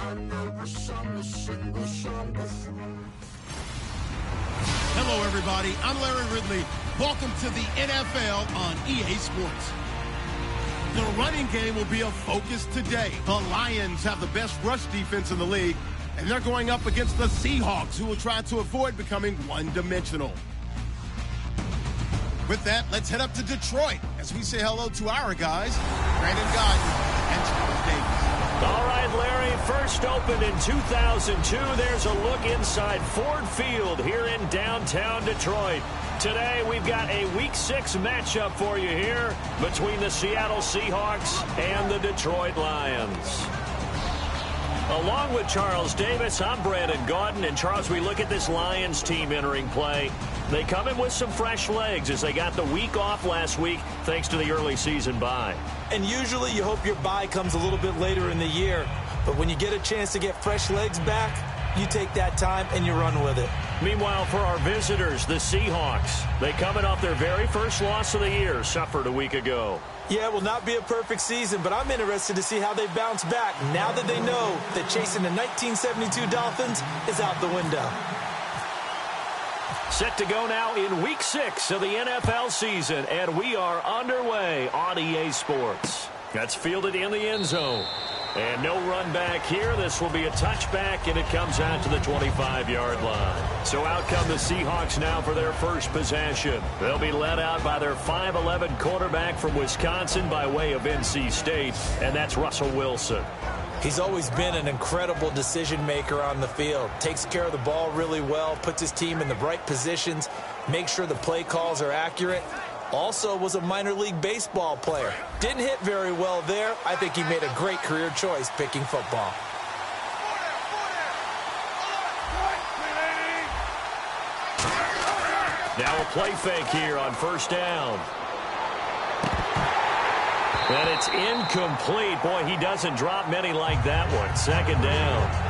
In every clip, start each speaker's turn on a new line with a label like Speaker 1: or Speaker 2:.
Speaker 1: Hello, everybody. I'm Larry Ridley. Welcome to the NFL on EA Sports. The running game will be a focus today. The Lions have the best rush defense in the league, and they're going up against the Seahawks, who will try to avoid becoming one-dimensional. With that, let's head up to Detroit as we say hello to our guys, Brandon Guyton and Charles Davis.
Speaker 2: All right, Larry, first opened in 2002. There's a look inside Ford Field here in downtown Detroit. Today, we've got a Week 6 matchup for you here between the Seattle Seahawks and the Detroit Lions. Along with Charles Davis, I'm Brandon Guyton. And, Charles, we look at this Lions team entering play. They come in with some fresh legs as they got the week off last week thanks to the early season bye.
Speaker 3: And usually you hope your bye comes a little bit later in the year. But when you get a chance to get fresh legs back, you take that time and you run with it.
Speaker 2: Meanwhile, for our visitors, the Seahawks, they coming off their very first loss of the year, suffered a week ago.
Speaker 3: Yeah, it will not be a perfect season, but I'm interested to see how they bounce back now that they know that chasing the 1972 Dolphins is out the window.
Speaker 2: Set to go now in Week 6 of the NFL season, and we are underway on EA Sports. That's fielded in the end zone. And no run back here. This will be a touchback, and it comes out to the 25-yard line. So out come the Seahawks now for their first possession. They'll be led out by their 5'11 quarterback from Wisconsin by way of NC State, and that's Russell Wilson.
Speaker 3: He's always been an incredible decision maker on the field. Takes care of the ball really well, puts his team in the right positions, makes sure the play calls are accurate. Also was a minor league baseball player. Didn't hit very well there. I think he made a great career choice picking football.
Speaker 2: Now a play fake here on first down. And it's incomplete. Boy, he doesn't drop many like that one. Second down.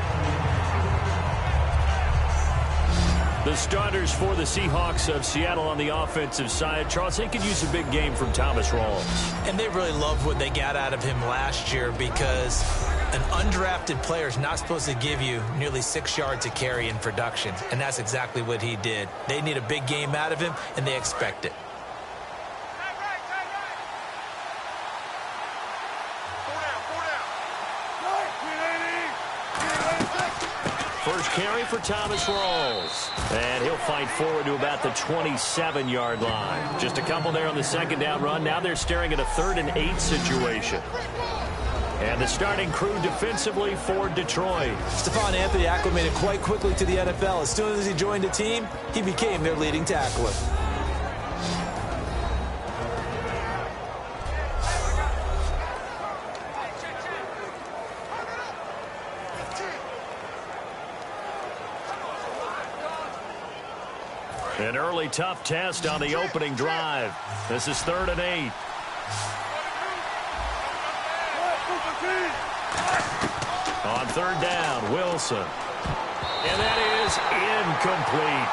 Speaker 2: The starters for the Seahawks of Seattle on the offensive side. Charles, they could use a big game from Thomas Rawls.
Speaker 3: And they really loved what they got out of him last year because an undrafted player is not supposed to give you nearly 6 yards a carry in production. And that's exactly what he did. They need a big game out of him, and they expect it.
Speaker 2: First carry for Thomas Rawls. And he'll fight forward to about the 27-yard line. Just a couple there on the second down run. Now they're staring at a 3rd and 8 situation. And the starting crew defensively for Detroit.
Speaker 3: Stephon Anthony acclimated quite quickly to the NFL. As soon as he joined the team, he became their leading tackler.
Speaker 2: An early tough test on the opening drive. This is 3rd and 8. On 3rd down, Wilson. And that is incomplete.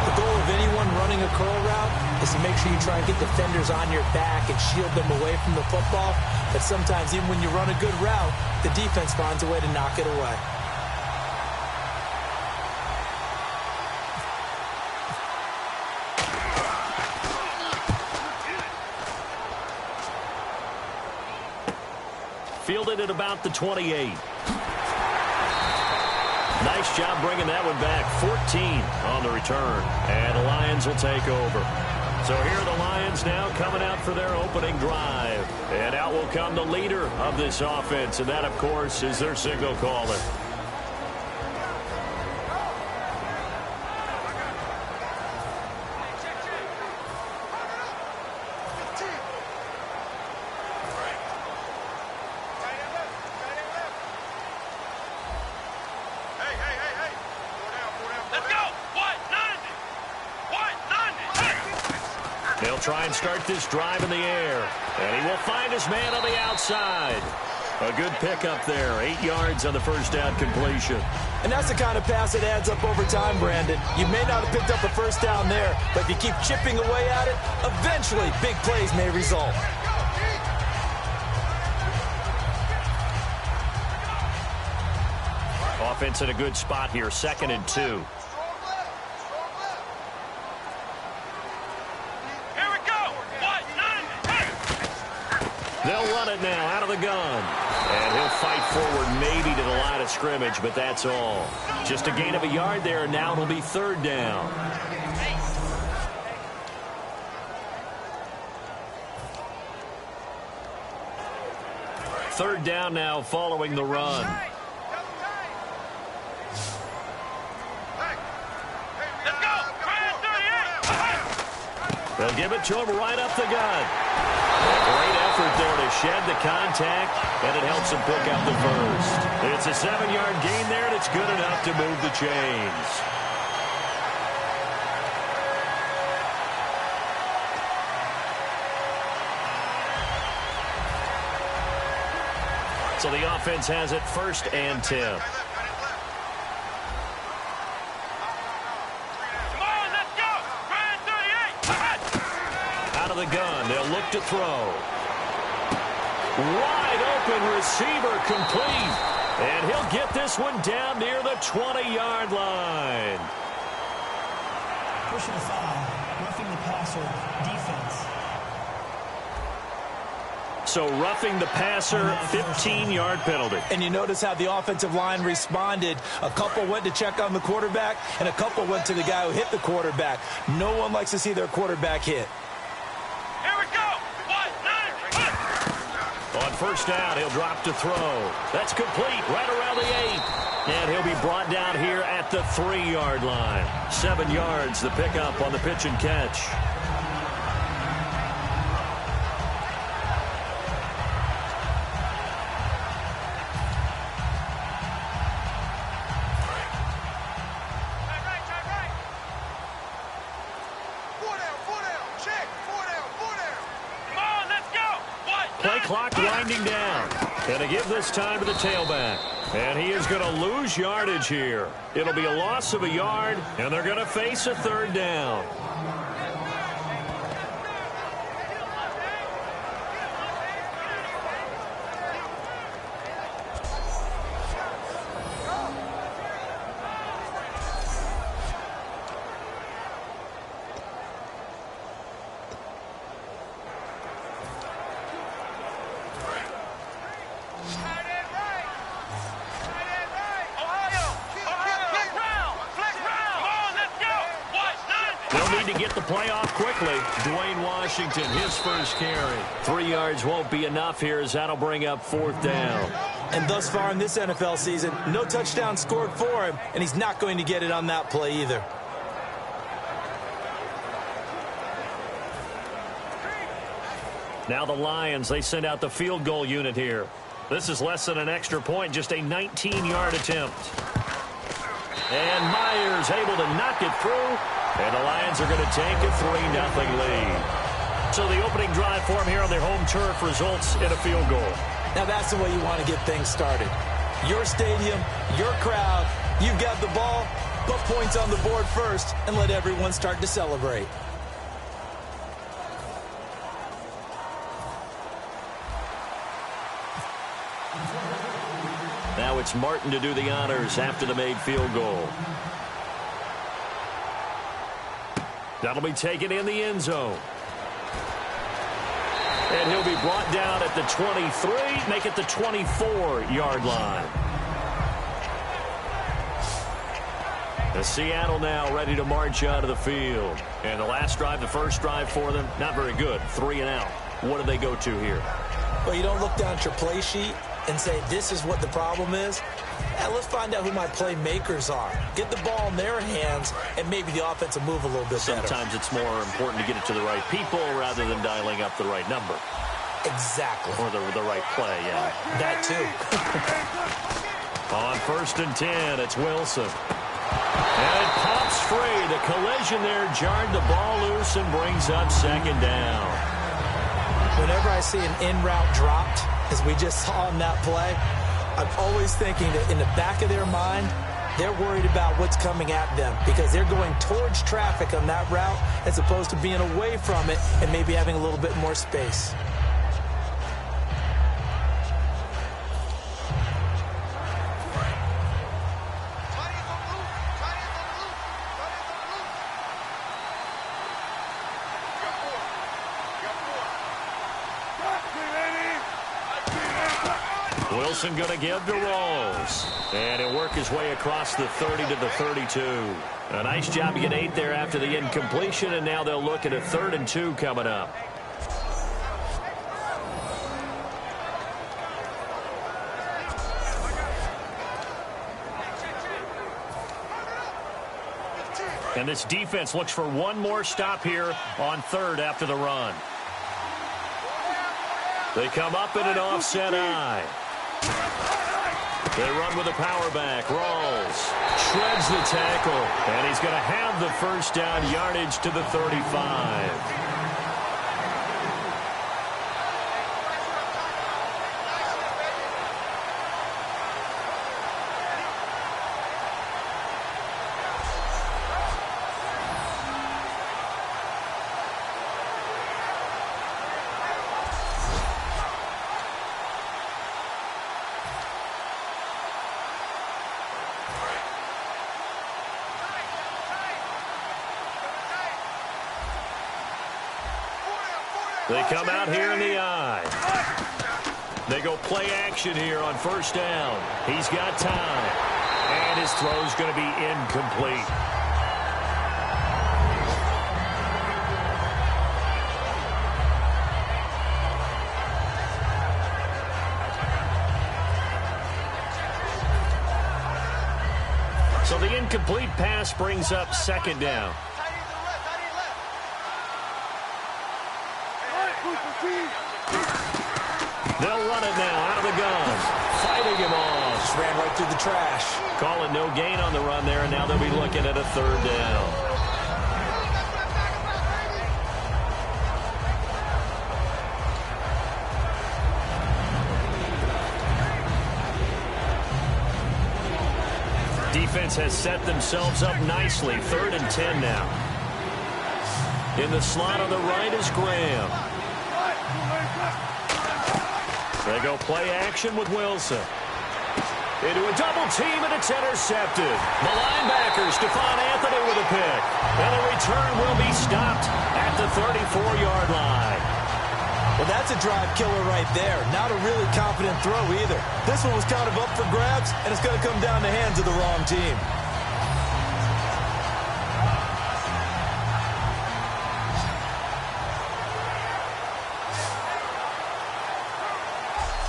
Speaker 3: The goal of anyone running a curl route is to make sure you try and get defenders on your back and shield them away from the football. But sometimes even when you run a good route, the defense finds a way to knock it away.
Speaker 2: Fielded at about the 28. Nice job bringing that one back. 14 on the return. And the Lions will take over. So here are the Lions now coming out for their opening drive. And out will come the leader of this offense. And that, of course, is their signal caller. They'll try and start this drive in the air. And he will find his man on the outside. A good pickup there. 8 yards on the first down completion.
Speaker 3: And that's the kind of pass that adds up over time, Brandon. You may not have picked up a first down there, but if you keep chipping away at it, eventually big plays may result.
Speaker 2: offense in a good spot here, 2nd and 2. They'll run it now out of the gun. And he'll fight forward maybe to the line of scrimmage, but that's all. Just a gain of a yard there, and now it'll be 3rd down. Third down now following the run. They'll give it to him right up the gut. A great effort there to shed the contact, and it helps him pick out the first. It's a 7-yard gain there, and it's good enough to move the chains. So the offense has it 1st and 10. The gun. They'll look to throw. Wide open receiver complete. And he'll get this one down near the 20-yard line.
Speaker 4: Pushing the foul, roughing the passer, defense.
Speaker 2: So roughing the passer, 15-yard penalty.
Speaker 3: And you notice how the offensive line responded. A couple went to check on the quarterback, and a couple went to the guy who hit the quarterback. No one likes to see their quarterback hit.
Speaker 2: On 1st down, he'll drop to throw. That's complete right around the 8. And he'll be brought down here at the 3-yard line. 7 yards, the pickup on the pitch and catch. Clock winding down. And to give this time to the tailback. And he is going to lose yardage here. It'll be a loss of a yard, and they're going to face a 3rd down. To get the play off quickly. Dwayne Washington, his first carry. 3 yards won't be enough here as that'll bring up 4th down.
Speaker 3: And thus far in this NFL season, no touchdown scored for him, and he's not going to get it on that play either.
Speaker 2: Now the Lions, they send out the field goal unit here. This is less than an extra point, just a 19-yard attempt. And Myers able to knock it through. And the Lions are going to take a 3-0 lead. So the opening drive for them here on their home turf results in a field goal.
Speaker 3: Now that's the way you want to get things started. Your stadium, your crowd, you've got the ball, put points on the board first, and let everyone start to celebrate.
Speaker 2: Now it's Martin to do the honors after the made field goal. That'll be taken in the end zone. And he'll be brought down at the 23, make it the 24-yard line. The Seattle now ready to march out of the field. And the last drive, the first drive for them, not very good. 3 and out. What do they go to here?
Speaker 3: Well, you don't look down at your play sheet and say, this is what the problem is. Now, let's find out who my playmakers are. Get the ball in their hands, and maybe the offense will move a little bit better.
Speaker 2: Sometimes it's more important to get it to the right people rather than dialing up the right number.
Speaker 3: Exactly.
Speaker 2: Or the right play, yeah.
Speaker 3: That too.
Speaker 2: On 1st and 10, it's Wilson. And it pops free. The collision there jarred the ball loose and brings up 2nd down.
Speaker 3: Whenever I see an in-route dropped, as we just saw in that play, I'm always thinking that in the back of their mind, they're worried about what's coming at them because they're going towards traffic on that route as opposed to being away from it and maybe having a little bit more space.
Speaker 2: Wilson going to give to Rolls. And he'll work his way across the 30 to the 32. A nice job to get 8 there after the incompletion, and now they'll look at a 3rd and 2 coming up. And this defense looks for one more stop here on 3rd after the run. They come up in an offset eye. They run with a power back. Rawls shreds the tackle, and he's going to have the first down, yardage to the 35. They come out here in the eye. They go play action here on 1st down. He's got time. And his throw's going to be incomplete. So the incomplete pass brings up 2nd down. They'll run it now out of the gun. Fighting him off.
Speaker 3: Just ran right through the trash.
Speaker 2: Calling no gain on the run there, and now they'll be looking at a 3rd down. Defense has set themselves up nicely. 3rd and 10 now. In the slot on the right is Graham. They go play action with Wilson. Into a double team, and it's intercepted. The linebacker, Stephon Anthony, with a pick. And the return will be stopped at the 34-yard line.
Speaker 3: Well, that's a drive killer right there. Not a really confident throw either. This one was kind of up for grabs, and it's going to come down the hands of the wrong team.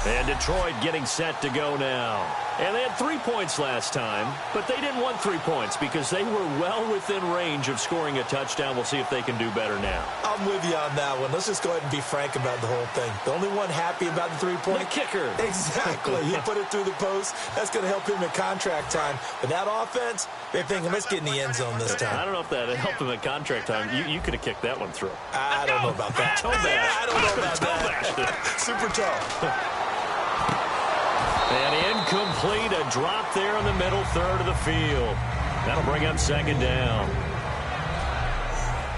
Speaker 2: And Detroit getting set to go now. And they had 3 points last time, but they didn't want 3 points because they were well within range of scoring a touchdown. We'll see if they can do better now.
Speaker 3: I'm with you on that one. Let's just go ahead and be frank about the whole thing. The only one happy about the 3-point?
Speaker 2: The kicker.
Speaker 3: Exactly. He put it through the post. That's going to help him at contract time. But that offense, they're thinking, let's get in the end zone this time.
Speaker 2: I don't know if that helped him at contract time. You could have kicked that one through.
Speaker 3: I don't know about that.
Speaker 2: Toe bash.
Speaker 3: I don't know about that. Super toe.
Speaker 2: And incomplete, a drop there in the middle 3rd of the field. That'll bring up 2nd down.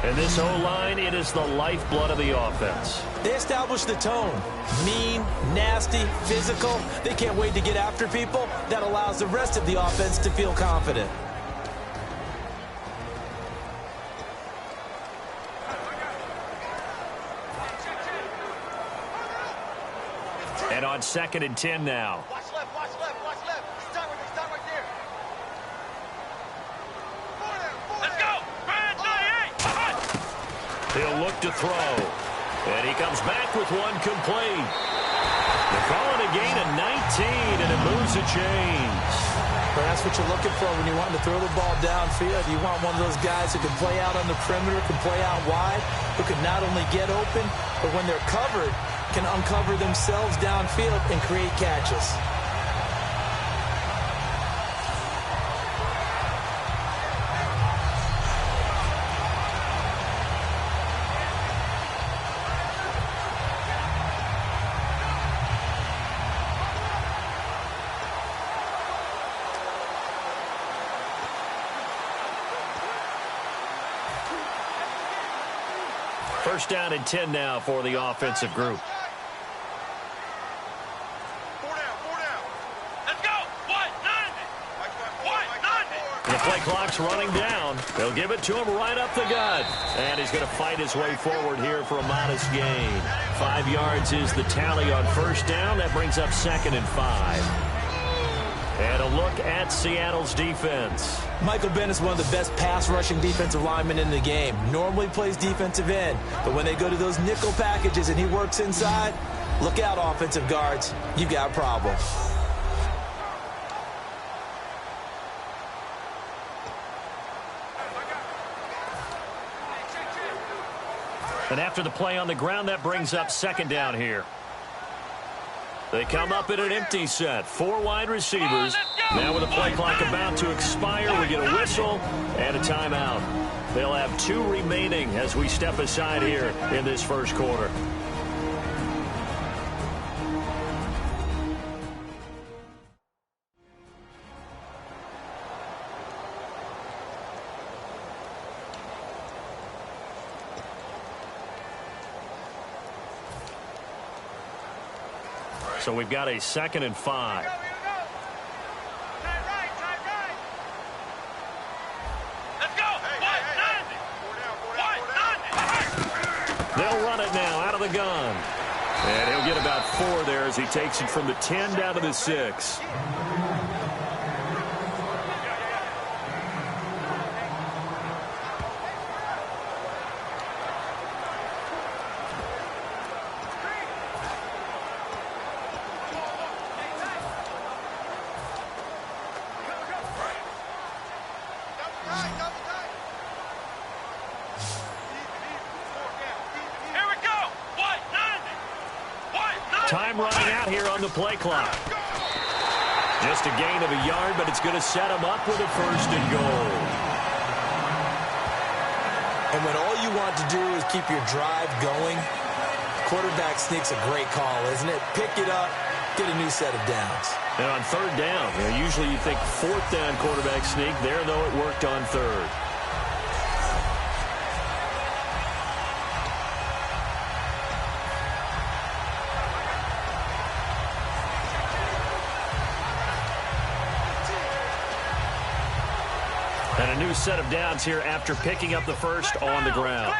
Speaker 2: And this O-line, it is the lifeblood of the offense.
Speaker 3: They establish the tone. Mean, nasty, physical. They can't wait to get after people. That allows the rest of the offense to feel confident.
Speaker 2: And on 2nd and 10 now.
Speaker 5: Watch left, watch left, watch left. Start right there. Let's go! Brad 98!
Speaker 2: He'll look to throw. And he comes back with one complete. They're calling a gain of 19, and it moves the chains.
Speaker 3: But that's what you're looking for when you want to throw the ball downfield. You want one of those guys who can play out on the perimeter, can play out wide, who can not only get open, but when they're covered, can uncover themselves downfield and create catches.
Speaker 2: First down and 10 now for the offensive group. play clock's running down. They'll give it to him right up the gut. And he's going to fight his way forward here for a modest gain. 5 yards is the tally on first down. That brings up 2nd and 5. And a look at Seattle's defense.
Speaker 3: Michael Bennett is one of the best pass-rushing defensive linemen in the game. Normally plays defensive end, but when they go to those nickel packages and he works inside, look out, offensive guards. You got a problem.
Speaker 2: And after the play on the ground, that brings up 2nd down here. They come up in an empty set. 4 wide receivers. Now with the play clock about to expire, we get a whistle and a timeout. They'll have 2 remaining as we step aside here in this first quarter. So we've got a 2nd and 5. They'll run it now out of the gun. And he'll get about 4 there as he takes it from the 10 down to the 6. Time running out here on the play clock. Just a gain of a yard, but it's going to set him up with a 1st and goal.
Speaker 3: And when all you want to do is keep your drive going, quarterback sneak's a great call, isn't it? Pick it up, get a new set of downs.
Speaker 2: And on 3rd down, usually you think 4th down quarterback sneak. There, though, it worked on 3rd. And a new set of downs here after picking up the 1st on the ground.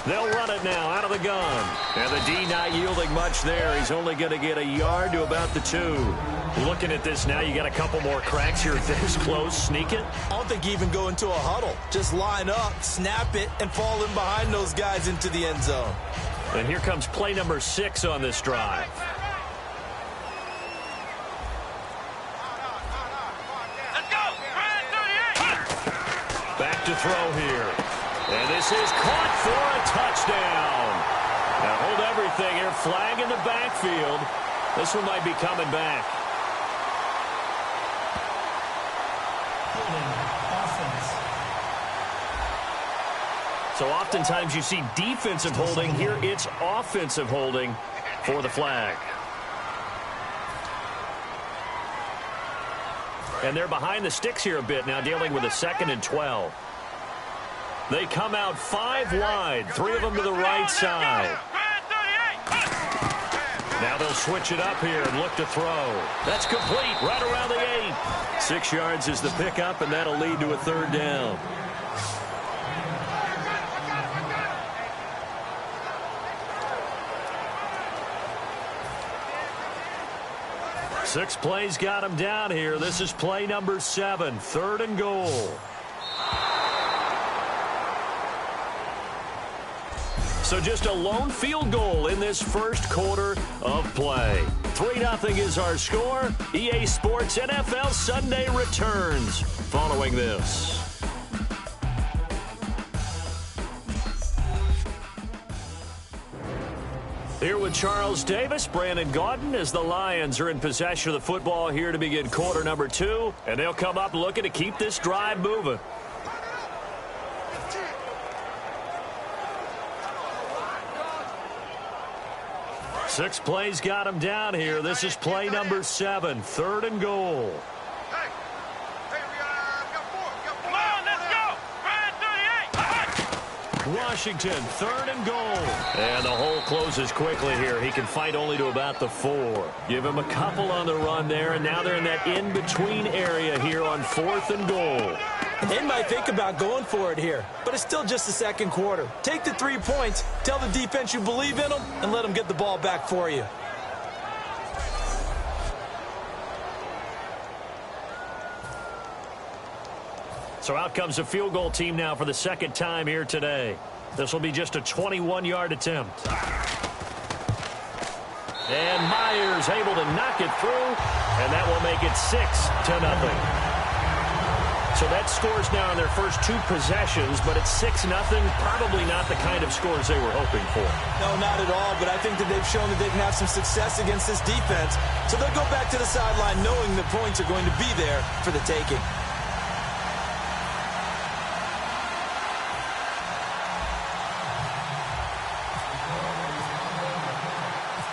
Speaker 2: They'll run it now out of the gun. And the D not yielding much there. He's only going to get a yard to about the 2. Looking at this now, you got a couple more cracks here. This close, sneak it.
Speaker 3: I don't think you even go into a huddle. Just line up, snap it, and fall in behind those guys into the end zone.
Speaker 2: And here comes play number 6 on this drive. Back to throw here. And this is caught for a touchdown. Now hold everything here. Flag in the backfield. This one might be coming back. So oftentimes you see defensive holding. Here it's offensive holding for the flag. And they're behind the sticks here a bit now, dealing with a 2nd and 12. They come out 5 wide, 3 of them to the right side. Now they'll switch it up here and look to throw. That's complete right around the 8. 6 yards is the pickup, and that'll lead to a 3rd down. Six plays got him down here. This is play number 7, 3rd and goal. So just a lone field goal in this first quarter of play. 3-0 is our score. EA Sports NFL Sunday returns following this. Here with Charles Davis, Brandon Gaudin, as the Lions are in possession of the football here to begin quarter number 2. And they'll come up looking to keep this drive moving. Six plays got him down here. This is play number 7, 3rd and goal. Washington, 3rd and goal. And the whole closes quickly here. He can fight only to about the 4. Give him a couple on the run there, and now they're in that in-between area here on 4th and goal.
Speaker 3: They might think about going for it here, but it's still just the second quarter. Take the 3 points, tell the defense you believe in them, and let them get the ball back for you.
Speaker 2: So out comes a field goal team now for the second time here today. This will be just a 21-yard attempt. And Myers able to knock it through, and that will make it 6-0. So that scores now in their first 2 possessions, but it's 6-0. Probably not the kind of scores they were hoping for.
Speaker 3: No, not at all, but I think that they've shown that they can have some success against this defense. So they'll go back to the sideline knowing the points are going to be there for the taking.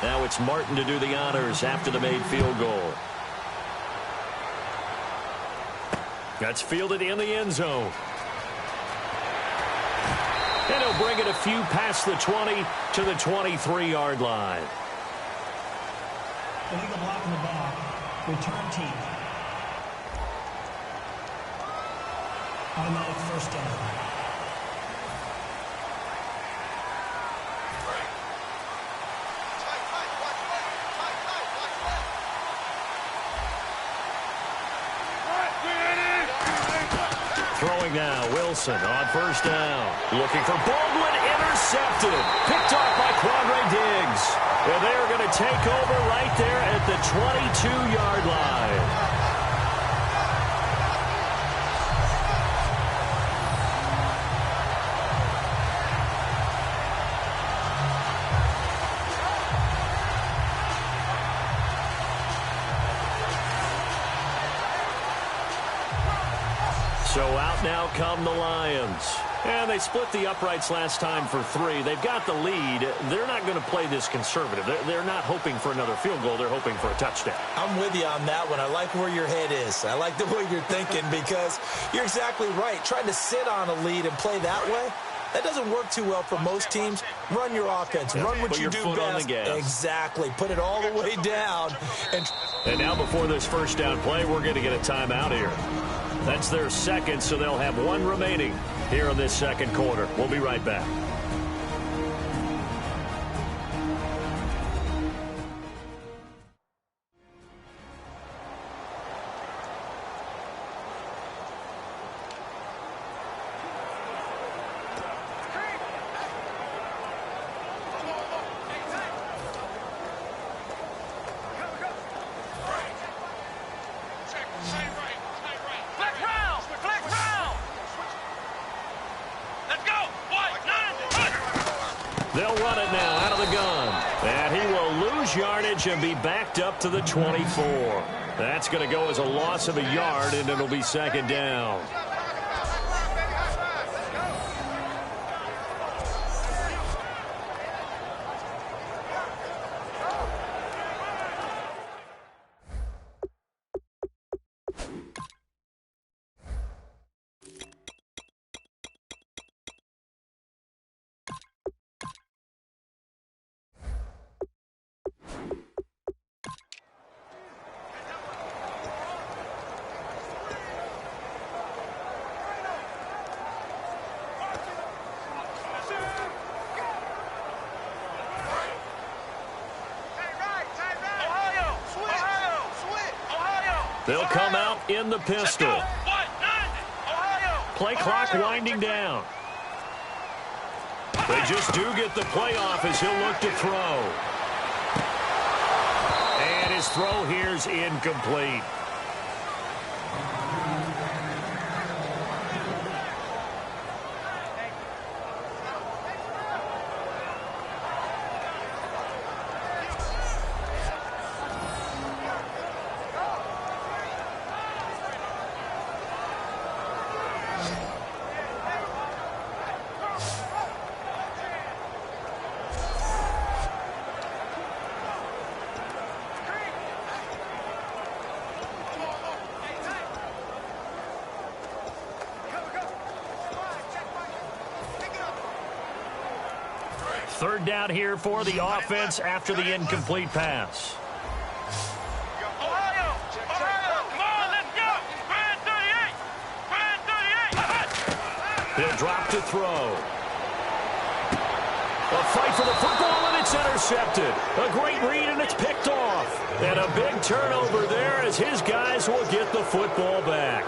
Speaker 2: Now it's Martin to do the honors after the made field goal. That's fielded in the end zone. And he'll bring it a few past the 20 to the 23-yard line.
Speaker 4: Illegal block in the back. Return team. Automatic first down.
Speaker 2: Throwing now, Wilson on first down. Looking for Baldwin, intercepted. Picked off by Quandre Diggs. And they're going to take over right there at the 22-yard line. So out now come the Lions. And they split the uprights last time for 3. They've got the lead. They're not going to play this conservative. They're not hoping for another field goal. They're hoping for a touchdown.
Speaker 3: I'm with you on that one. I like where your head is. I like the way you're thinking because you're exactly right. Trying to sit on a lead and play that way, that doesn't work too well for most teams. Run your offense. Run what you do best.
Speaker 2: On the gas.
Speaker 3: Exactly. Put it all the way down.
Speaker 2: And now before this first down play, we're going to get a timeout here. That's their second, so they'll have 1 remaining here in this second quarter. We'll be right back. They'll run it now out of the gun. And he will lose yardage and be backed up to the 24. That's going to go as a loss of a yard, and it'll be second down. They'll come out in the pistol. Play clock winding down. They just do get the play off as he'll look to throw. And his throw here's incomplete. Third down here for the offense after the incomplete pass.
Speaker 5: Ohio! Come on, let's go! Brand 38!
Speaker 2: He'll drop to throw. A fight for the football, and it's intercepted. A great read, and it's picked off. And a big turnover there as his guys will get the football back.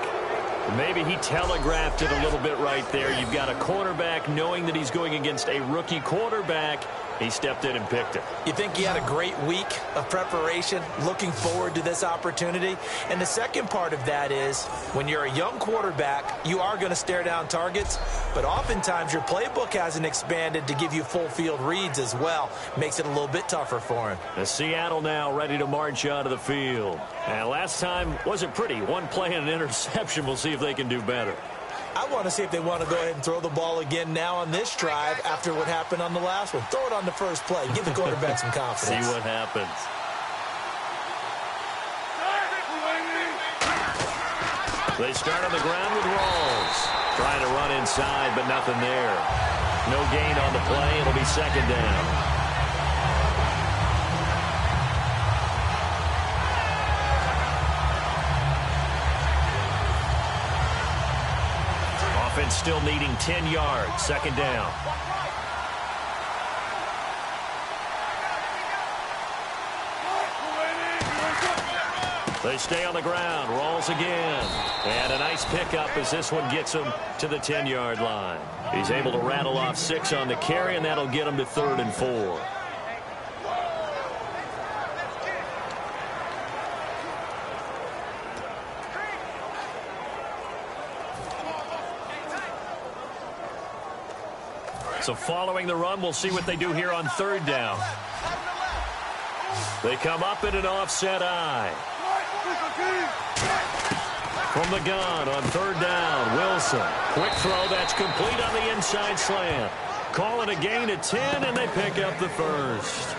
Speaker 2: Maybe he telegraphed it a little bit right there. You've got a quarterback knowing that he's going against a rookie quarterback. He stepped in and picked it.
Speaker 3: You think he had a great week of preparation, looking forward to this opportunity? And the second part of that is, when you're a young quarterback, you are going to stare down targets, but oftentimes your playbook hasn't expanded to give you full field reads as well. Makes it a little bit tougher for him.
Speaker 2: The Seattle now ready to march onto the field. And last time wasn't pretty. One play and an interception. We'll see if they can do better.
Speaker 3: I want to see if they want to go ahead and throw the ball again now on this drive after what happened on the last one. Throw it on the first play. Give the quarterback some confidence.
Speaker 2: See what happens. They start on the ground with Rawls. Trying to run inside, but nothing there. No gain on the play. It'll be second down. Offense still needing 10 yards. Second down. They stay on the ground. Rawls again. And a nice pickup as this one gets him to the 10-yard line. He's able to rattle off 6 on the carry, and that'll get him to 3rd and 4. So following the run, we'll see what they do here on 3rd down. They come up in an offset eye. From the gun on 3rd down, Wilson. Quick throw, that's complete on the inside slant. Calling a gain of 10, and they pick up the first.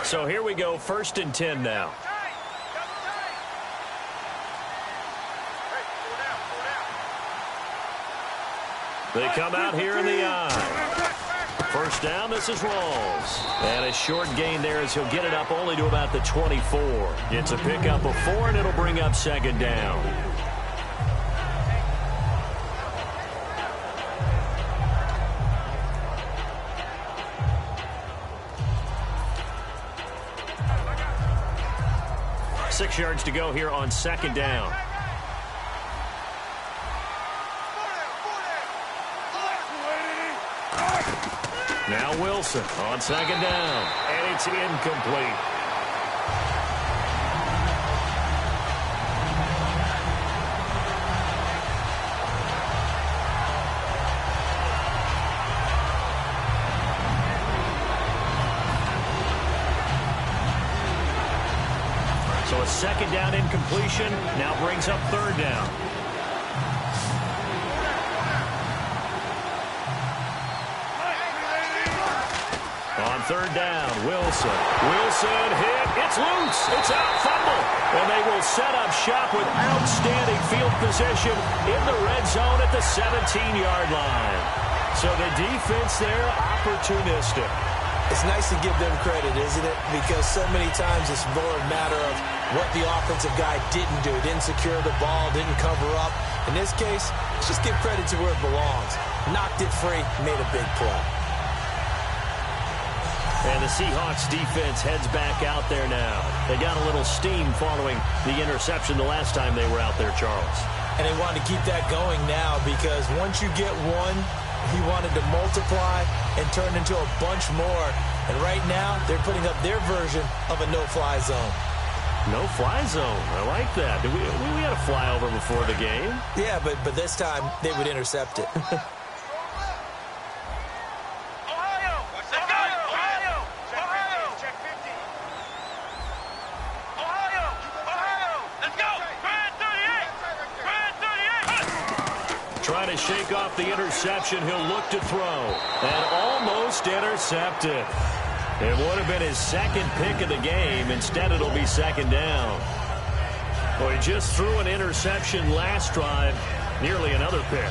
Speaker 2: So here we go, 1st and 10 now. They come out here in the eye. First down, this is Rawls. And a short gain there as he'll get it up only to about the 24. It's a pickup of 4, and it'll bring up 2nd down. Six yards to go here on 2nd down. Now Wilson on 2nd down, and it's incomplete. So a 2nd down incompletion now brings up 3rd down. On 3rd down, Wilson. Wilson hit. It's loose. It's out. Fumble. And they will set up shop with outstanding field position in the red zone at the 17-yard line. So the defense there, opportunistic.
Speaker 3: It's nice to give them credit, isn't it? Because so many times it's more a matter of what the offensive guy didn't do. Didn't secure the ball, didn't cover up. In this case, let's just give credit to where it belongs. Knocked it free, made a big play.
Speaker 2: And the Seahawks defense heads back out there now. They got a little steam following the interception the last time they were out there, Charles.
Speaker 3: And they want to keep that going now because once you get one, he wanted to multiply and turn into a bunch more. And right now, they're putting up their version of a no-fly zone.
Speaker 2: No-fly zone. I like that. We had a flyover before the game.
Speaker 3: Yeah, but this time they would intercept it.
Speaker 5: Ohio! Let's go! Brand 38! Brand
Speaker 2: Trying to shake off the interception. He'll look to throw. And almost intercepted. It would have been his second pick of the game. Instead, it'll be second down. Well, he just threw an interception last drive. Nearly another pick.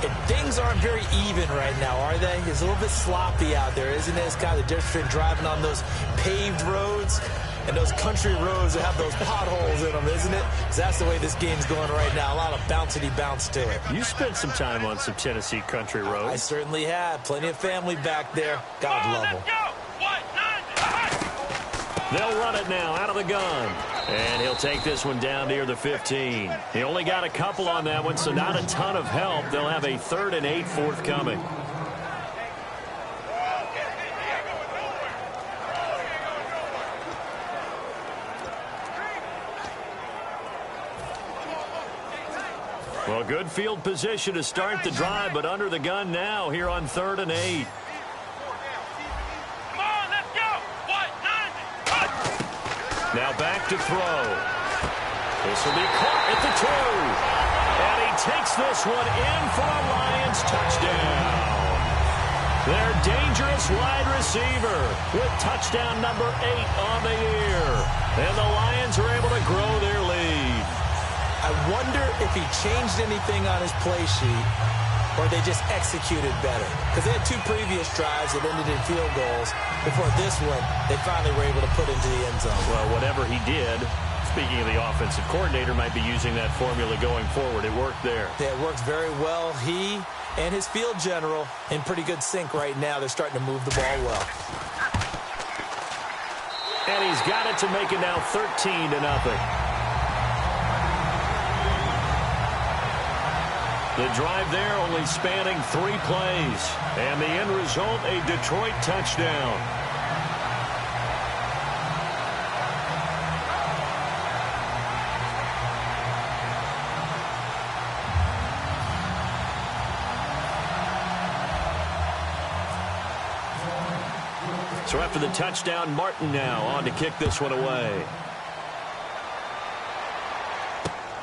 Speaker 3: And things aren't very even right now, are they? It's a little bit sloppy out there, isn't it? It's kind of the difference between driving on those paved roads and those country roads that have those potholes in them, isn't it? Because that's the way this game's going right now. A lot of bouncy bounce to it.
Speaker 2: You spent some time on some Tennessee country roads.
Speaker 3: I certainly have. Plenty of family back there. God love them.
Speaker 2: They'll run it now out of the gun. And he'll take this one down near the 15. He only got a couple on that one, so not a ton of help. They'll have a 3rd and 8 forthcoming. Well, good field position to start the drive, but under the gun now here on 3rd and 8. Now back to throw. This will be caught at the 2. And he takes this one in for a Lions touchdown. Their dangerous wide receiver with touchdown number 8 on the year. And the Lions are able to grow their lead.
Speaker 3: I wonder if he changed anything on his play sheet or they just executed better. Because they had 2 previous drives that ended in field goals. Before this one, they finally were able to put into the end zone.
Speaker 2: Well, whatever he did, speaking of the offensive coordinator, might be using that formula going forward. It worked there.
Speaker 3: Yeah, it works very well. He and his field general in pretty good sync right now. They're starting to move the ball well.
Speaker 2: And he's got it to make it now 13-0. The drive there only spanning 3 plays. And the end result, a Detroit touchdown. So after the touchdown, Martin now on to kick this one away.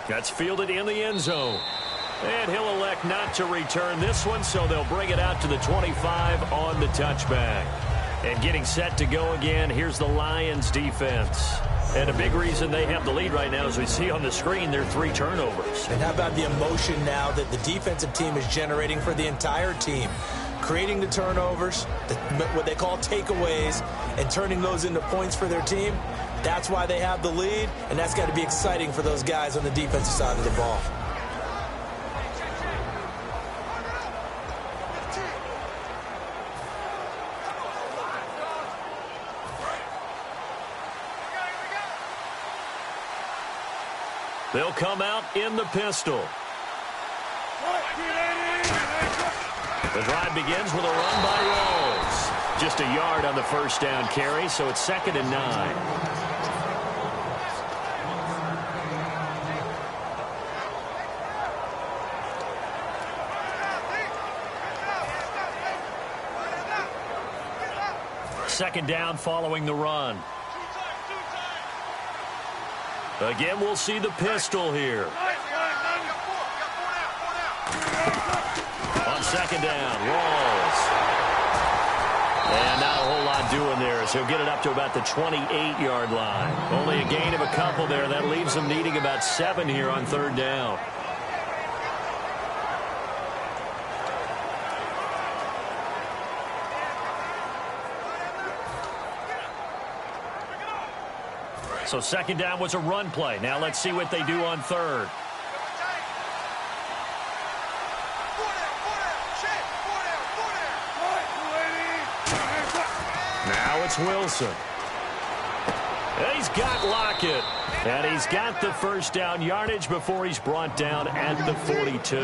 Speaker 2: That's fielded in the end zone. And he'll elect not to return this one, so they'll bring it out to the 25 on the touchback. And getting set to go again, here's the Lions defense. And a big reason they have the lead right now, as we see on the screen, their 3 turnovers.
Speaker 3: And how about the emotion now that the defensive team is generating for the entire team? Creating the turnovers, what they call takeaways, and turning those into points for their team. That's why they have the lead, and that's got to be exciting for those guys on the defensive side of the ball.
Speaker 2: They'll come out in the pistol. The drive begins with a run by Rawls. Just a yard on the first down carry, so it's 2nd and 9. Second down following the run. Again, we'll see the pistol here. On second down, Rawls. And not a whole lot doing there, as he'll get it up to about the 28-yard line. Only a gain of a couple there. That leaves them needing about 7 here on 3rd down. So second down was a run play. Now let's see what they do on 3rd. Now it's Wilson. And he's got Lockett. And he's got the first down yardage before he's brought down at the 42.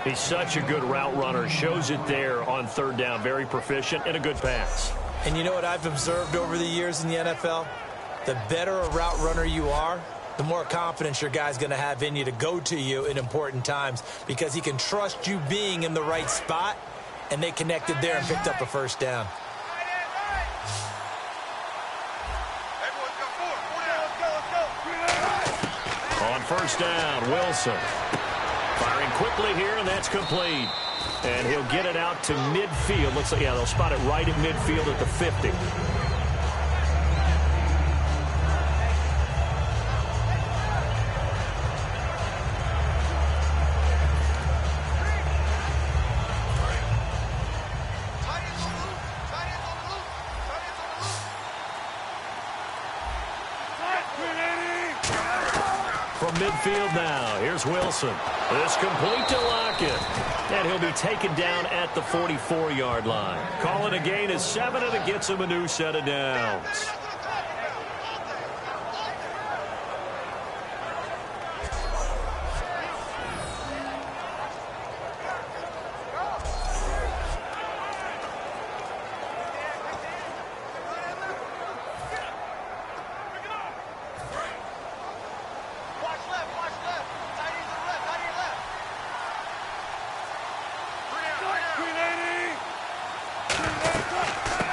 Speaker 2: He's such a good route runner. Shows it there on 3rd down. Very proficient and a good pass.
Speaker 3: And you know what I've observed over the years in the NFL? The better a route runner you are, the more confidence your guy's going to have in you to go to you in important times, because he can trust you being in the right spot, and they connected there and picked up a first down.
Speaker 2: On first down, Wilson. Firing quickly here, and that's complete. And he'll get it out to midfield. Looks like, yeah, they'll spot it right at midfield at the 50. From midfield now, here's Wilson. This complete to Lockett. And he'll be taken down at the 44-yard line. Calling a gain is 7, and it gets him a new set of downs.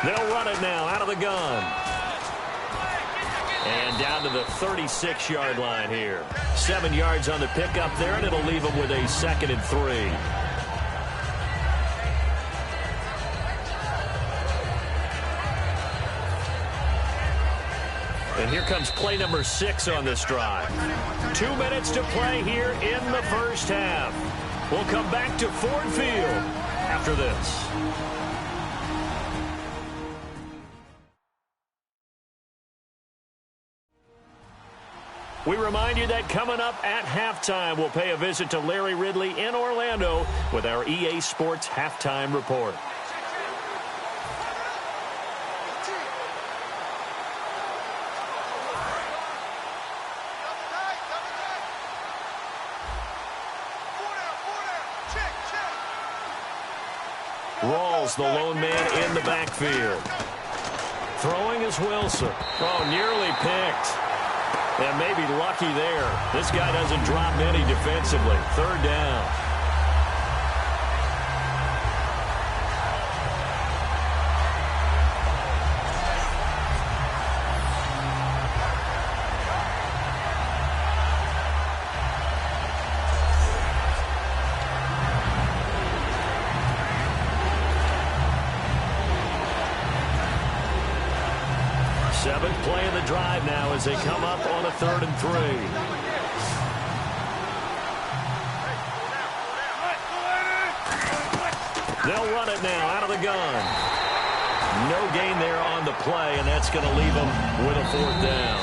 Speaker 2: They'll run it now out of the gun. And down to the 36-yard line here. 7 yards on the pickup there, and it'll leave them with a 2nd and 3. And here comes play number 6 on this drive. 2 minutes to play here in the first half. We'll come back to Ford Field after this. We remind you that coming up at halftime, we'll pay a visit to Larry Ridley in Orlando with our EA Sports Halftime Report. Rawls, the lone man in the backfield. Throwing is Wilson. Oh, nearly picked. And maybe lucky there. This guy doesn't drop many defensively. 3rd down. Seventh play of the drive now as they come up on a 3rd and 3. They'll run it now out of the gun. No gain there on the play, and that's going to leave them with a 4th down.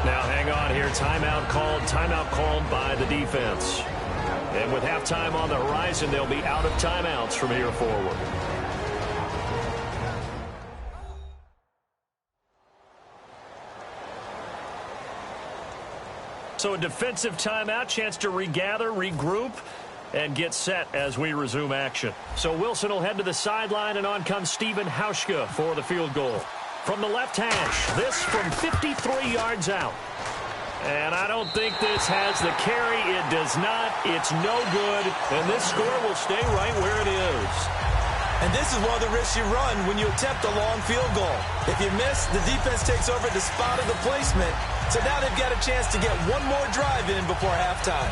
Speaker 2: Now hang on here. Timeout called by the defense. And with halftime on the horizon, they'll be out of timeouts from here forward. So a defensive timeout, chance to regather, regroup, and get set as we resume action. So Wilson will head to the sideline, and on comes Stephen Hauschka for the field goal. From the left hash, this from 53 yards out. And I don't think this has the carry. It does not. It's no good. And this score will stay right where it is.
Speaker 3: And this is one of the risks you run when you attempt a long field goal. If you miss, the defense takes over at the spot of the placement. So now they've got a chance to get one more drive in before halftime.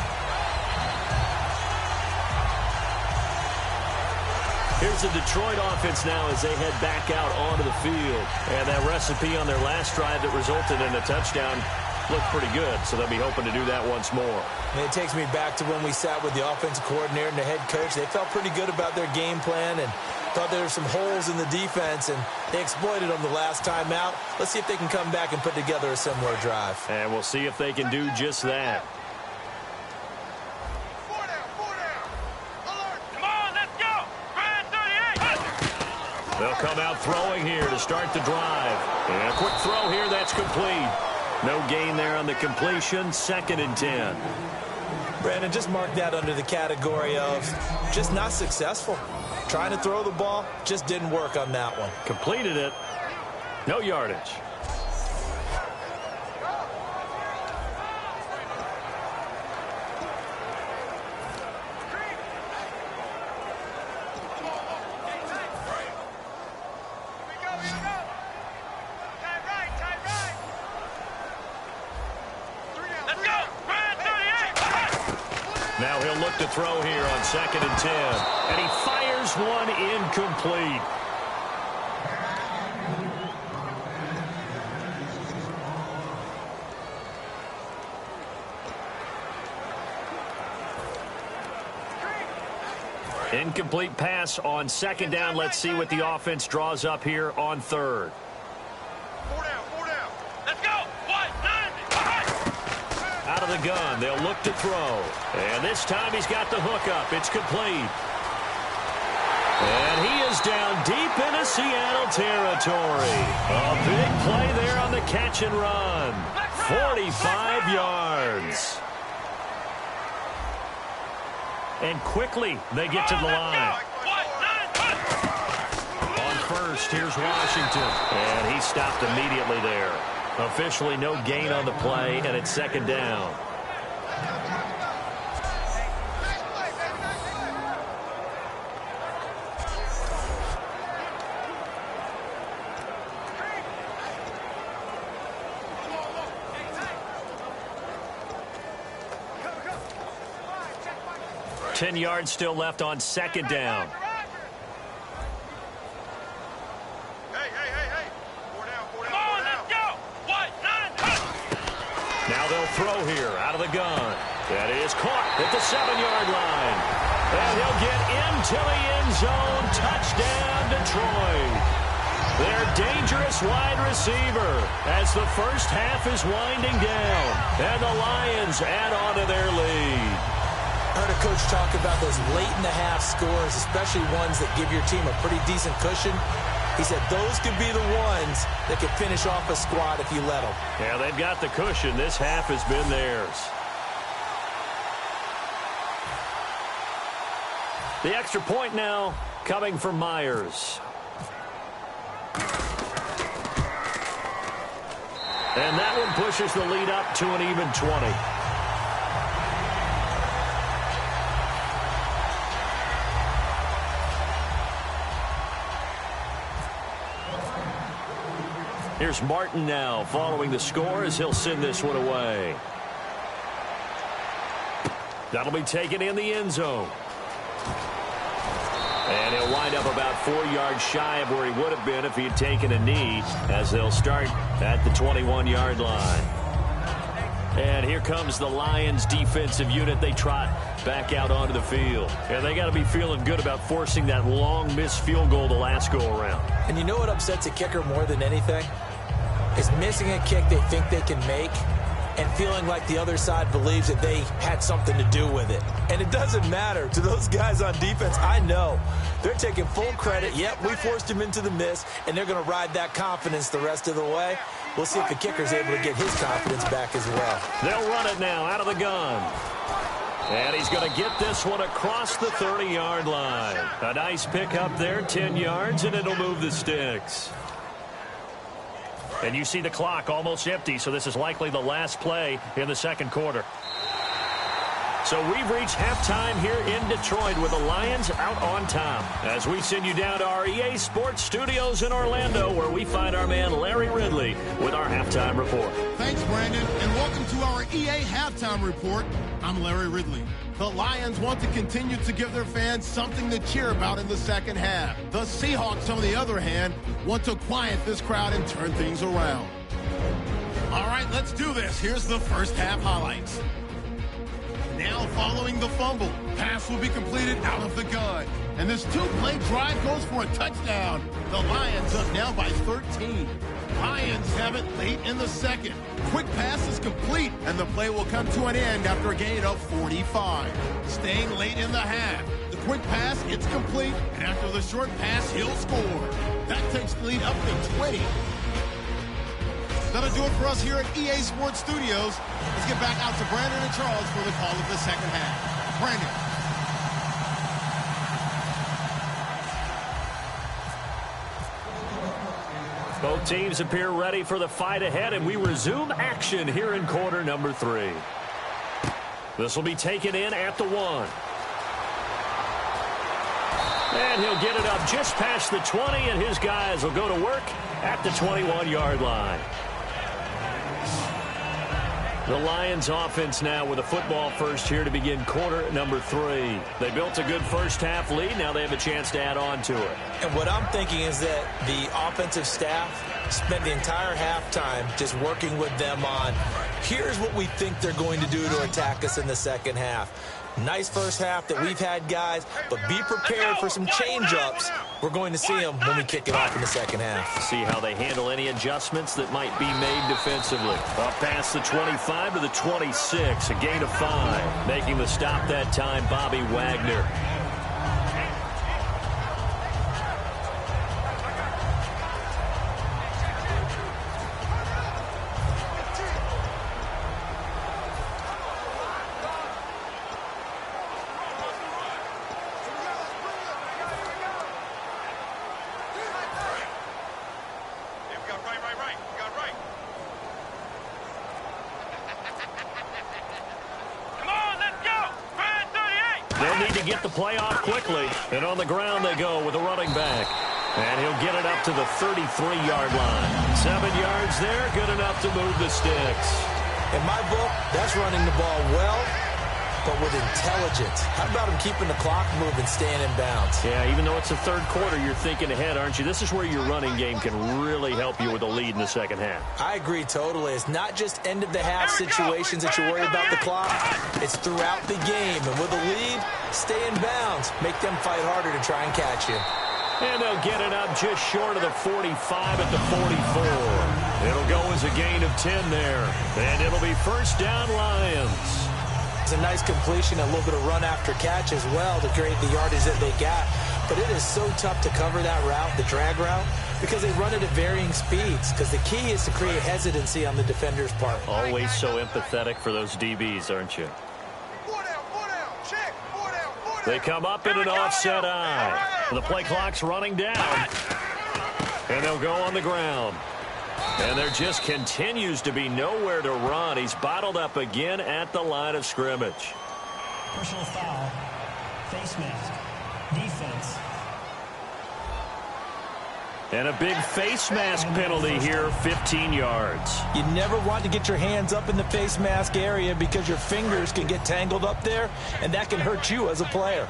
Speaker 2: Here's the Detroit offense now as they head back out onto the field. And that recipe on their last drive that resulted in a touchdown looked pretty good, so they'll be hoping to do that once more.
Speaker 3: And it takes me back to when we sat with the offensive coordinator and the head coach. They felt pretty good about their game plan and thought there were some holes in the defense, and they exploited them the last time out. Let's see if they can come back and put together a similar drive.
Speaker 2: And we'll see if they can do just that.
Speaker 5: Come on, let's go. Red 38.
Speaker 2: They'll come out throwing here to start the drive. And a quick throw here, that's complete. No gain there on the completion, 2nd and 10.
Speaker 3: Brandon, just mark that under the category of just not successful. Trying to throw the ball, just didn't work on that one.
Speaker 2: Completed it. No yardage. Now Now he'll look to throw here on 2nd and 10. And he fires one incomplete. Incomplete pass on 2nd down. Let's see what the offense draws up here on 3rd.
Speaker 5: 4 down, 4 down. Let's go. 190.
Speaker 2: Out of the gun, they'll look to throw. And this time he's got the hook up. It's complete. And he is down deep into Seattle territory. A big play there on the catch and run. 45 yards. And quickly they get to the line. On 1st, here's Washington. And he stopped immediately there. Officially no gain on the play, and it's 2nd down. Ten yards still left on 2nd down. Now they'll throw here out of the gun. That is caught at the 7-yard line. And he'll get into the end zone. Touchdown, Detroit. Their dangerous wide receiver as the first half is winding down. And the Lions add on to their lead.
Speaker 3: I heard a coach talk about those late-in-the-half scores, especially ones that give your team a pretty decent cushion. He said those could be the ones that could finish off a squad if you let them.
Speaker 2: Yeah, they've got the cushion. This half has been theirs. The extra point now coming from Myers. And that one pushes the lead up to an even 20. Here's Martin now following the score as he'll send this one away. That'll be taken in the end zone. And he'll wind up about 4 yards shy of where he would have been if he had taken a knee, as they'll start at the 21-yard line. And here comes the Lions defensive unit. They trot back out onto the field. And they got to be feeling good about forcing that long missed field goal the last go-around.
Speaker 3: And you know what upsets a kicker more than anything? Is missing a kick they think they can make and feeling like the other side believes that they had something to do with it. And it doesn't matter to those guys on defense. I know they're taking full credit. Yep, we forced him into the miss, and they're going to ride that confidence the rest of the way. We'll see if the kicker's able to get his confidence back as well.
Speaker 2: They'll run it now out of the gun. And he's going to get this one across the 30-yard line. A nice pickup there, 10 yards, and it'll move the sticks. And you see the clock almost empty, so this is likely the last play in the second quarter. So we've reached halftime here in Detroit with the Lions out on top. As we send you down to our EA Sports Studios in Orlando, where we find our man Larry Ridley with our halftime report.
Speaker 1: Thanks, Brandon, and welcome to our EA Halftime Report. I'm Larry Ridley. The Lions want to continue to give their fans something to cheer about in the second half. The Seahawks, on the other hand, want to quiet this crowd and turn things around. All right, let's do this. Here's the first half highlights. Now following the fumble, pass will be completed out of the gun. And this two-play drive goes for a touchdown. The Lions up now by 13. Lions have it late in the second. Quick pass is complete, and the play will come to an end after a gain of 45. Staying late in the half. The quick pass, it's complete, and after the short pass, he'll score. That takes the lead up to 20. That'll do it for us here at EA Sports Studios. Let's get back out to Brandon and Charles for the call of the second half. Brandon.
Speaker 2: Both teams appear ready for the fight ahead, and we resume action here in quarter number 3. This will be taken in at the 1. And he'll get it up just past the 20, and his guys will go to work at the 21-yard line. The Lions offense now with a football first here to begin quarter number 3. They built a good first half lead. Now they have a chance to add on to it.
Speaker 3: And what I'm thinking is that the offensive staff spent the entire halftime just working with them on, here's what we think they're going to do to attack us in the second half. Nice first half that we've had, guys, but be prepared for some change-ups. We're going to see them when we kick it off in the second half.
Speaker 2: See how they handle any adjustments that might be made defensively. Up past the 25 to the 26, a gain of 5. Making the stop that time, Bobby Wagner. Get the play off quickly, and on the ground they go with a running back, and he'll get it up to the 33-yard line. 7 yards there, good enough to move the sticks.
Speaker 3: In my book, that's running the ball well, but with intelligence. How about him keeping the clock moving, staying in bounds?
Speaker 2: Yeah, even though it's the third quarter, you're thinking ahead, aren't you? This is where your running game can really help you with a lead in the second half.
Speaker 3: I agree totally. It's not just end-of-the-half situations that you worry about the clock. It's throughout the game. And with a lead, stay in bounds. Make them fight harder to try and catch you.
Speaker 2: And they'll get it up just short of the 45 at the 44. It'll go as a gain of 10 there. And it'll be first down, Lions.
Speaker 3: It's a nice completion, a little bit of run after catch as well to create the yardage that they got. But it is so tough to cover that route, the drag route, because they run it at varying speeds. Because the key is to create hesitancy on the defender's part.
Speaker 2: Always so empathetic for those DBs, aren't you? They come up in an offset eye. The play clock's running down. And they'll go on the ground. And there just continues to be nowhere to run. He's bottled up again at the line of scrimmage.
Speaker 4: Personal foul. Face mask. Defense.
Speaker 2: And a big face mask penalty here, 15 yards.
Speaker 3: You never want to get your hands up in the face mask area because your fingers can get tangled up there, and that can hurt you as a player.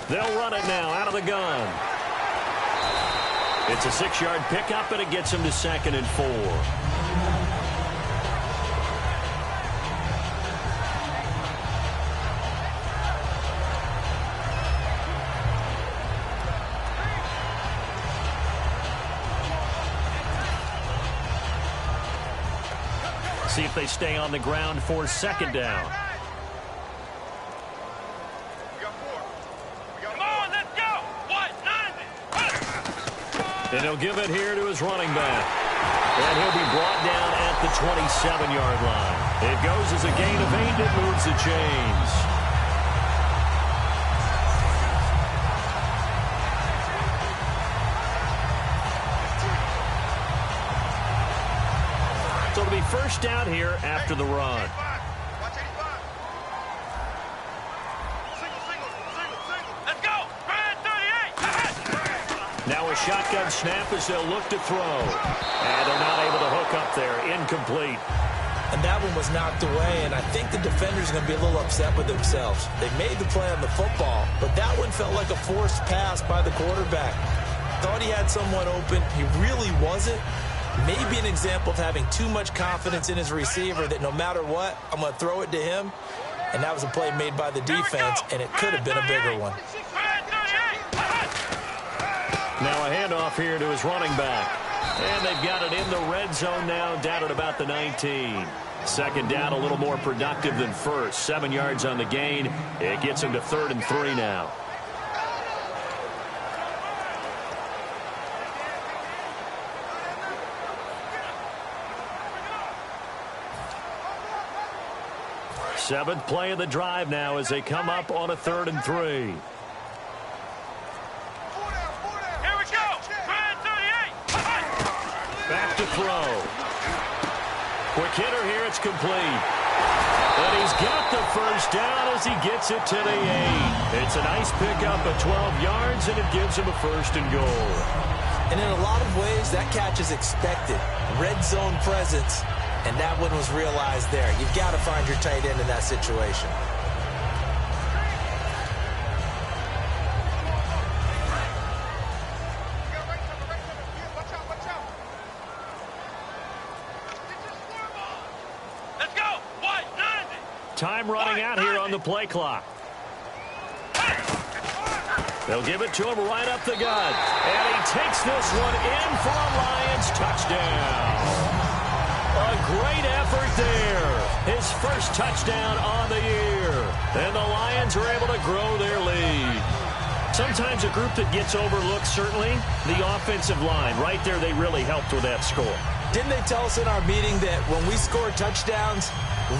Speaker 2: They'll run it now out of the gun. It's a 6-yard pickup, and it gets him to 2nd and 4. See if they stay on the ground for 2nd down. And he'll give it here to his running back. And he'll be brought down at the 27-yard line. It goes as a gain of 8. It moves the chains. So it'll be first down here after the run. Now a shotgun snap as they'll look to throw. And they're not able to hook up there. Incomplete.
Speaker 3: And that one was knocked away, and I think the defenders are going to be a little upset with themselves. They made the play on the football, but that one felt like a forced pass by the quarterback. Thought he had someone open. He really wasn't. Maybe an example of having too much confidence in his receiver that no matter what, I'm going to throw it to him. And that was a play made by the defense, and it could have been a bigger one.
Speaker 2: Now a handoff here to his running back. And they've got it in the red zone now, down at about the 19. 2nd down, a little more productive than first. 7 yards on the gain. It gets him to 3rd and 3 now. Seventh play of the drive now as they come up on a 3rd and 3. Back to throw. Quick hitter here. It's complete. And he's got the first down as he gets it to the 8. It's a nice pickup of 12 yards, and it gives him a 1st and goal.
Speaker 3: And in a lot of ways, that catch is expected. Red zone presence, and that one was realized there. You've got to find your tight end in that situation.
Speaker 5: Let's go. White, 90.
Speaker 2: Time running out here on the play clock. They'll give it to him right up the gut. And he takes this one in for a Lions touchdown. A great effort there. His first touchdown on the year. And the Lions are able to grow their lead. Sometimes a group that gets overlooked, certainly, the offensive line. Right there, they really helped with that score.
Speaker 3: Didn't they tell us in our meeting that when we score touchdowns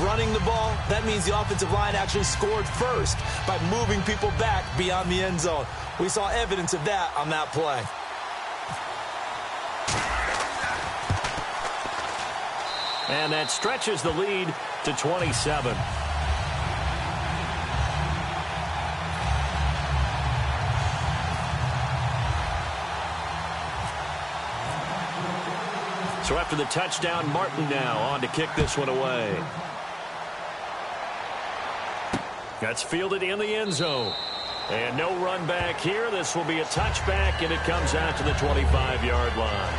Speaker 3: running the ball, that means the offensive line actually scored first by moving people back beyond the end zone? We saw evidence of that on that play.
Speaker 2: And that stretches the lead to 27. So after the touchdown, Martin now on to kick this one away. That's fielded in the end zone. And no run back here. This will be a touchback, and it comes out to the 25-yard line.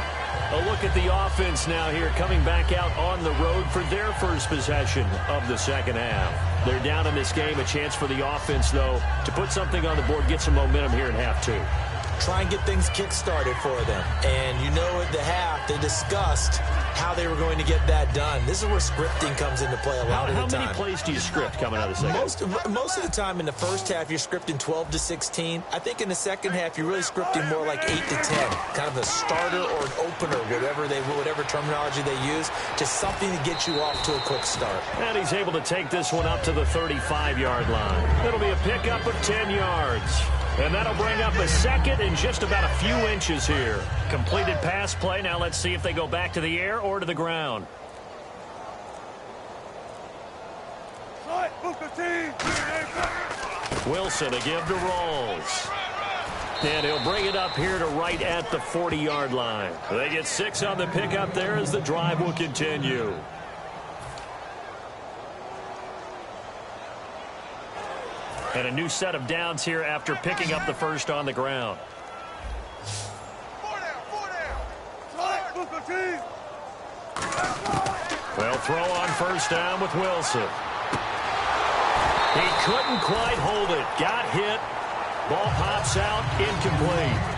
Speaker 2: A look at the offense now here, coming back out on the road for their first possession of the second half. They're down in this game. A chance for the offense, though, to put something on the board, get some momentum here in half two.
Speaker 3: Try and get things kick-started for them. And you know at the half, they discussed how they were going to get that done. This is where scripting comes into play a lot of the time.
Speaker 2: How many plays do you script coming out of the second?
Speaker 3: Most of the time in the first half, you're scripting 12 to 16. I think in the second half, you're really scripting more like 8 to 10. Kind of a starter or an opener, whatever terminology they use. Just something to get you off to a quick start.
Speaker 2: And he's able to take this one up to the 35-yard line. It'll be a pickup of 10 yards. And that'll bring up a second and just about a few inches here. Completed pass play. Now let's see if they go back to the air or to the ground. Wilson to give to Rolls. And he'll bring it up here to right at the 40-yard line. They get 6 on the pickup there as the drive will continue. And a new set of downs here after picking up the first on the ground. Well, throw on first down with Wilson. He couldn't quite hold it. Got hit. Ball pops out, incomplete.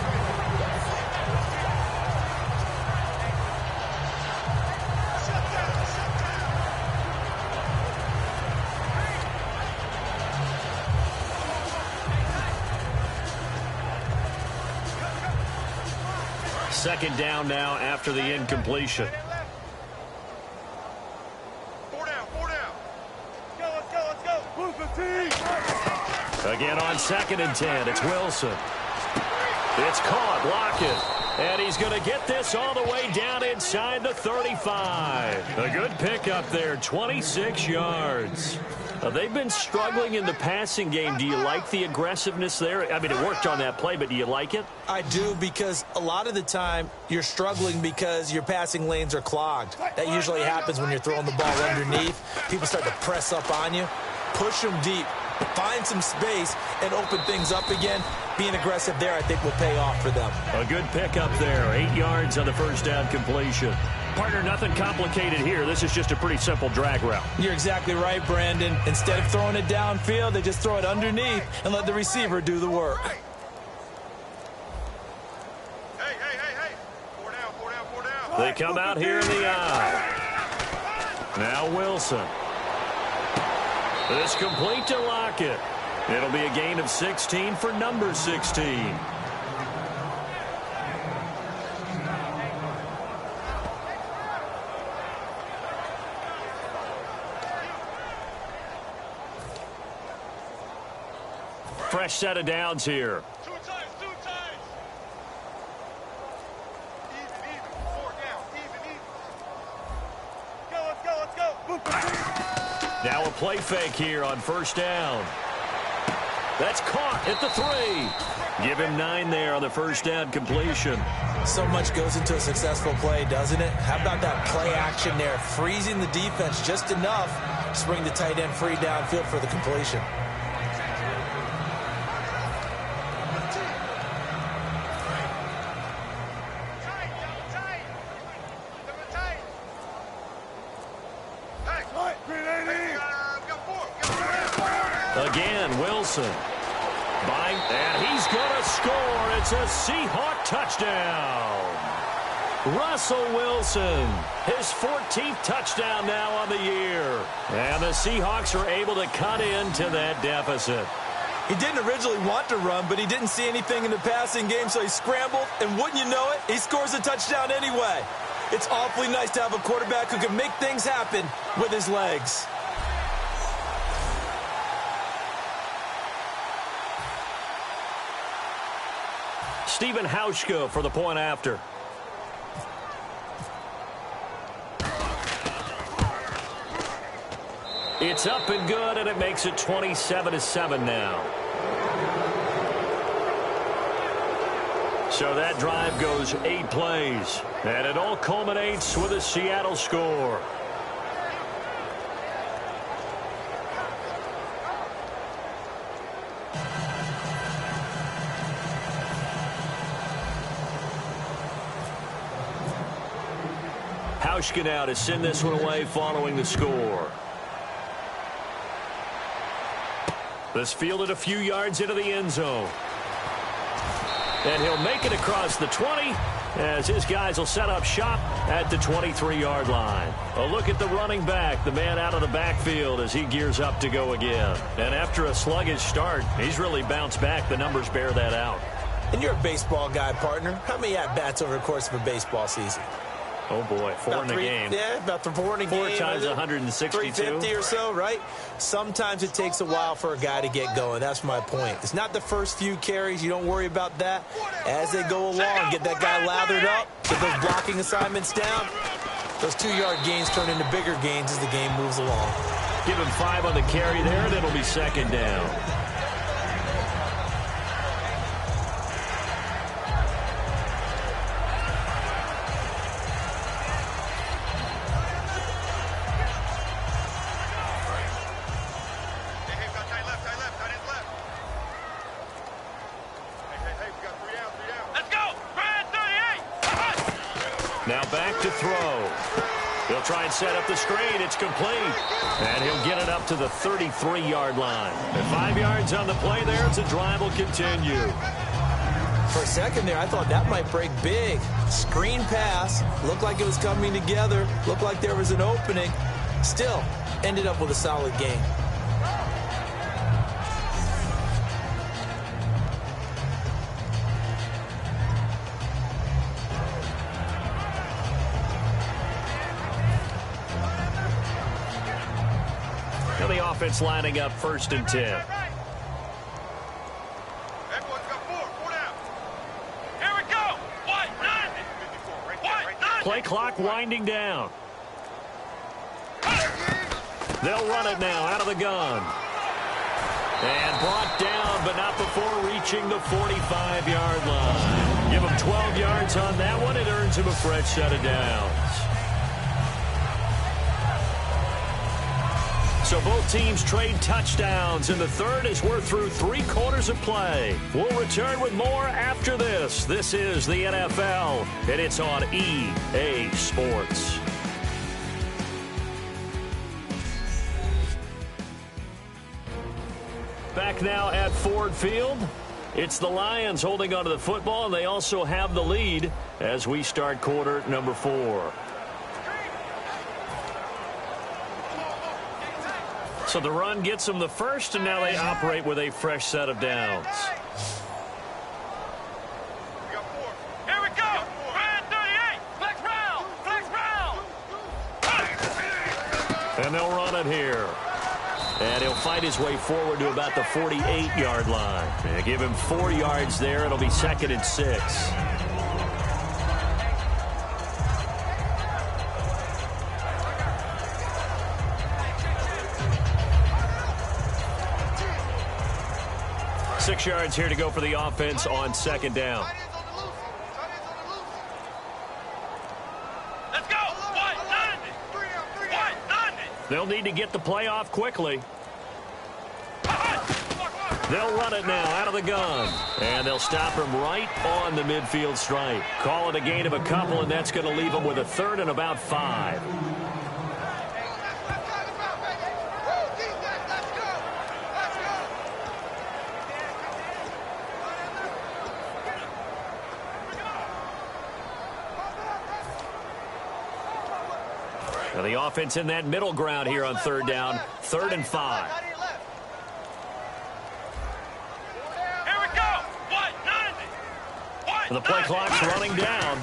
Speaker 2: Second down now after the incompletion. Again on 2nd and 10, it's Wilson. It's caught, Lockett. And he's going to get this all the way down inside the 35. A good pickup there, 26 yards. They've been struggling in the passing game. Do you like the aggressiveness there? I mean, it worked on that play, but do you like it?
Speaker 3: I do, because a lot of the time you're struggling because your passing lanes are clogged. That usually happens when you're throwing the ball underneath. People start to press up on you. Push them deep. Find some space and open things up again. Being aggressive there, I think, will pay off for them.
Speaker 2: A good pickup there. 8 yards on the first down completion. Partner, nothing complicated here. This is just a pretty simple drag route.
Speaker 3: You're exactly right, Brandon. Instead of throwing it downfield, they just throw it underneath and let the receiver do the work.
Speaker 5: Hey. 4 down.
Speaker 2: They come out here in the eye. Now Wilson. This complete to Lockett. It'll be a gain of 16 for number 16. Fresh set of downs here.
Speaker 5: Two times. Even. 4 down. Even. Let's go.
Speaker 2: Now a play fake here on first down. That's caught at the 3. Give him 9 there on the first down completion.
Speaker 3: So much goes into a successful play, doesn't it? How about that play action there? Freezing the defense just enough to bring the tight end free downfield for the completion.
Speaker 2: Again, Wilson. And he's going to score. It's a Seahawk touchdown. Russell Wilson, his 14th touchdown now on the year. And the Seahawks are able to cut into that deficit.
Speaker 3: He didn't originally want to run, but he didn't see anything in the passing game, so he scrambled, and wouldn't you know it, he scores a touchdown anyway. It's awfully nice to have a quarterback who can make things happen with his legs.
Speaker 2: Stephen Hauschka for the point after. It's up and good, and it makes it 27-7 now. So that drive goes 8 plays, and it all culminates with a Seattle score. Hauschka now to send this one away following the score. This fielded a few yards into the end zone. And he'll make it across the 20 as his guys will set up shop at the 23-yard line. A look at the running back, the man out of the backfield as he gears up to go again. And after a sluggish start, he's really bounced back. The numbers bear that out.
Speaker 3: And you're a baseball guy, partner. How many at-bats over the course of a baseball season?
Speaker 2: Oh, boy, 4 in a game.
Speaker 3: Yeah, about 4 in a game.
Speaker 2: 4 times 162.
Speaker 3: 350 or so, right? Sometimes it takes a while for a guy to get going. That's my point. It's not the first few carries. You don't worry about that. As they go along, get that guy lathered up, get those blocking assignments down. Those 2-yard gains turn into bigger gains as the game moves along.
Speaker 2: Give him 5 on the carry there, and it'll be second down. Now back to throw. He'll try and set up the screen. It's complete. And he'll get it up to the 33-yard line. And 5 yards on the play there as the drive will continue.
Speaker 3: For a second there, I thought that might break big. Screen pass. Looked like it was coming together. Looked like there was an opening. Still, ended up with a solid game.
Speaker 2: The offense lining up 1st and 10.
Speaker 5: Everyone's got 4 down. Here we go. White 9.
Speaker 2: Play clock winding down. They'll run it now out of the gun. And brought down, but not before reaching the 45-yard line. Give him 12 yards on that one. It earns him a fresh set of downs. So both teams trade touchdowns in the third as we're through 3 quarters of play. We'll return with more after this. This is the NFL, and it's on EA Sports. Back now at Ford Field. It's the Lions holding onto the football, and they also have the lead as we start quarter number 4. So the run gets them the first, and now they operate with a fresh set of downs.
Speaker 5: Here we go. Red 38. Flex round.
Speaker 2: And they'll run it here. And he'll fight his way forward to about the 48-yard line. And give him 4 yards there. It'll be 2nd and 6. 6 yards here to go for the offense on second down.
Speaker 5: Let's go.
Speaker 2: They'll need to get the play off quickly. They'll run it now out of the gun. And they'll stop him right on the midfield stripe. Call it a gain of a couple, and that's going to leave them with a third and about 5. Now the offense in that middle ground here on third down. 3rd and 5. The play clock's running down.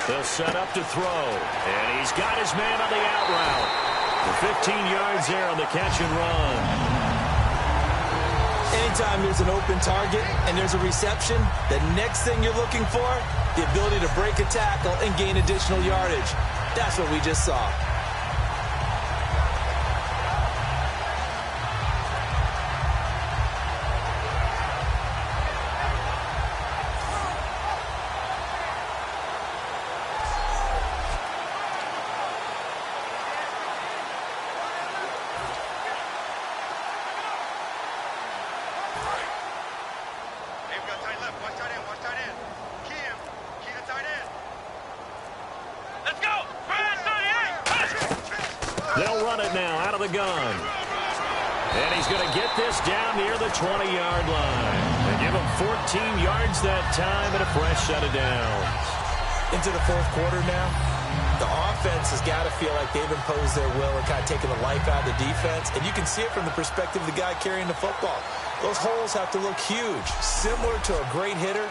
Speaker 2: They'll set up to throw. And he's got his man on the out route. The 15 yards there on the catch and run.
Speaker 3: Anytime there's an open target and there's a reception, the next thing you're looking for, the ability to break a tackle and gain additional yardage. That's what we just saw.
Speaker 2: They'll run it now out of the gun. And he's going to get this down near the 20-yard line. They give him 14 yards that time and a fresh set of downs.
Speaker 3: Into the fourth quarter now, the offense has got to feel like they've imposed their will and kind of taken the life out of the defense. And you can see it from the perspective of the guy carrying the football. Those holes have to look huge, similar to a great hitter.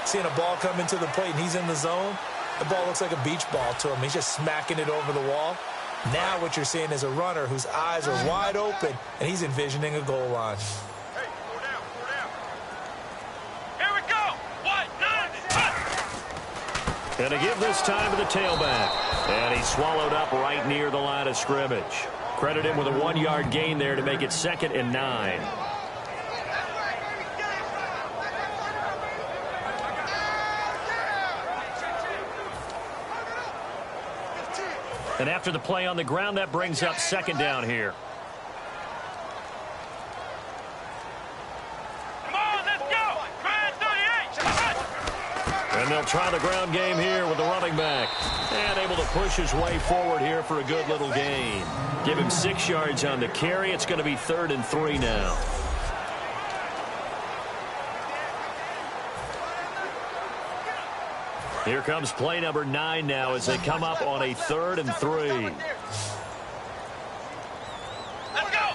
Speaker 3: Seeing a ball come into the plate and he's in the zone, the ball looks like a beach ball to him. He's just smacking it over the wall. Now what you're seeing is a runner whose eyes are wide open, and he's envisioning a goal line.
Speaker 5: Hey, go down. Here we go.
Speaker 2: And to give this time to the tailback. And he's swallowed up right near the line of scrimmage. Credit him with a 1-yard gain there to make it 2nd and 9. And after the play on the ground, that brings up 2nd down here.
Speaker 5: Come on, let's go.
Speaker 2: And they'll try the ground game here with the running back. And able to push his way forward here for a good little gain. Give him 6 yards on the carry. It's going to be 3rd and 3 now. Here comes play number 9 now as they come up on a 3rd and 3.
Speaker 5: Let's go.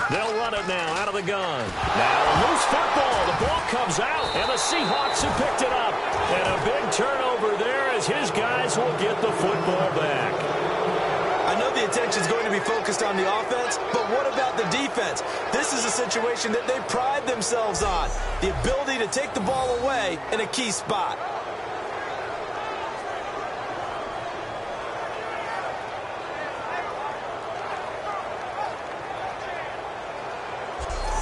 Speaker 2: They'll run it now out of the gun. Now a loose football. The ball comes out, and the Seahawks have picked it up. And a big turnover there as his guys will get the football back.
Speaker 3: I know the attention is going to be focused on the offense, but what about the defense? This is a situation that they pride themselves on, the ability to take the ball away in a key spot.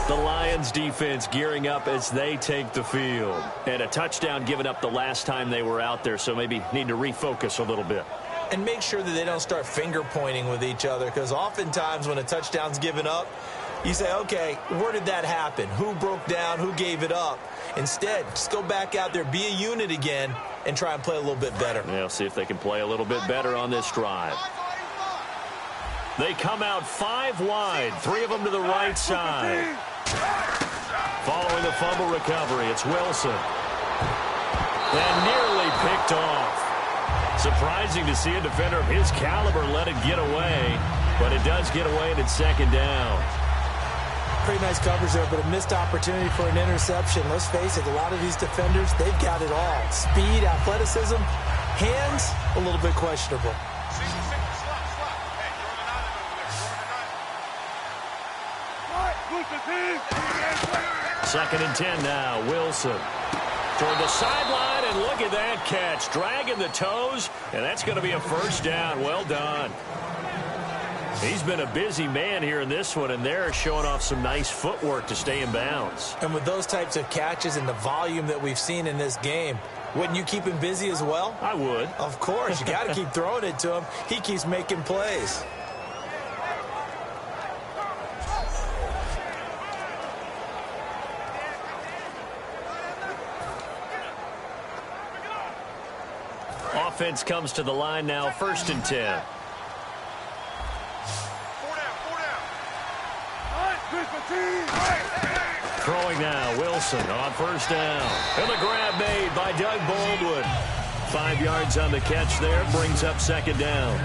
Speaker 2: The Lions defense gearing up as they take the field. And a touchdown given up the last time they were out there, so maybe need to refocus a little bit.
Speaker 3: And make sure that they don't start finger-pointing with each other, because oftentimes when a touchdown's given up, you say, okay, where did that happen? Who broke down? Who gave it up? Instead, just go back out there, be a unit again, and try and play a little bit better.
Speaker 2: Yeah, see if they can play a little bit better on this drive. They come out 5 wide, 3 of them to the right side. Following a fumble recovery, it's Wilson. And nearly picked off. Surprising to see a defender of his caliber let it get away, but it does get away and it's 2nd down.
Speaker 3: Pretty nice coverage there, but a missed opportunity for an interception. Let's face it, a lot of these defenders, they've got it all. Speed, athleticism, hands, a little bit questionable.
Speaker 2: Second and 10 now, Wilson. Toward the sideline, and look at that catch. Dragging the toes, and that's going to be a 1st down. Well done. He's been a busy man here in this one, and they're showing off some nice footwork to stay in bounds.
Speaker 3: And with those types of catches and the volume that we've seen in this game, wouldn't you keep him busy as well?
Speaker 2: I would.
Speaker 3: Of course. You got to keep throwing it to him. He keeps making plays.
Speaker 2: Offense comes to the line now, 1st and 10. Throwing now, Wilson on 1st down. And the grab made by Doug Baldwin. 5 yards on the catch there, brings up 2nd down.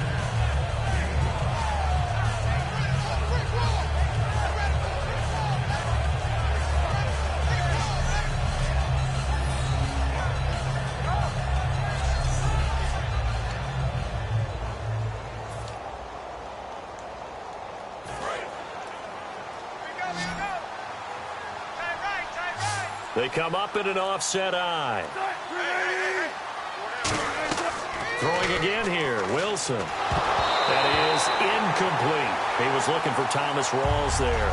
Speaker 2: They come up in an offset eye. Throwing again here, Wilson. That is incomplete. He was looking for Thomas Rawls there,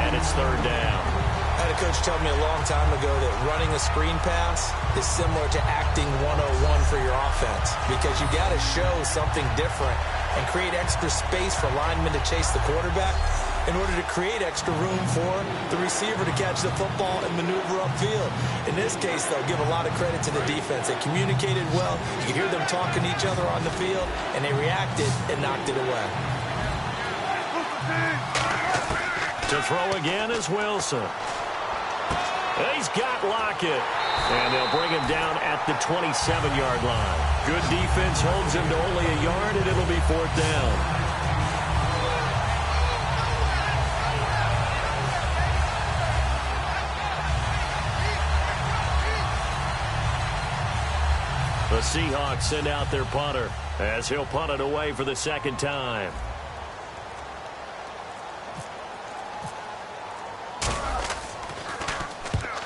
Speaker 2: and it's 3rd down.
Speaker 3: I had a coach tell me a long time ago that running a screen pass is similar to acting 101 for your offense, because you got to show something different and create extra space for linemen to chase the quarterback in order to create extra room for the receiver to catch the football and maneuver upfield. In this case, though, give a lot of credit to the defense. They communicated well. You could hear them talking to each other on the field, and they reacted and knocked it away.
Speaker 2: To throw again is Wilson. He's got Lockett. And they'll bring him down at the 27-yard line. Good defense holds him to only a yard, and it'll be 4th down. The Seahawks send out their punter as he'll punt it away for the 2nd time.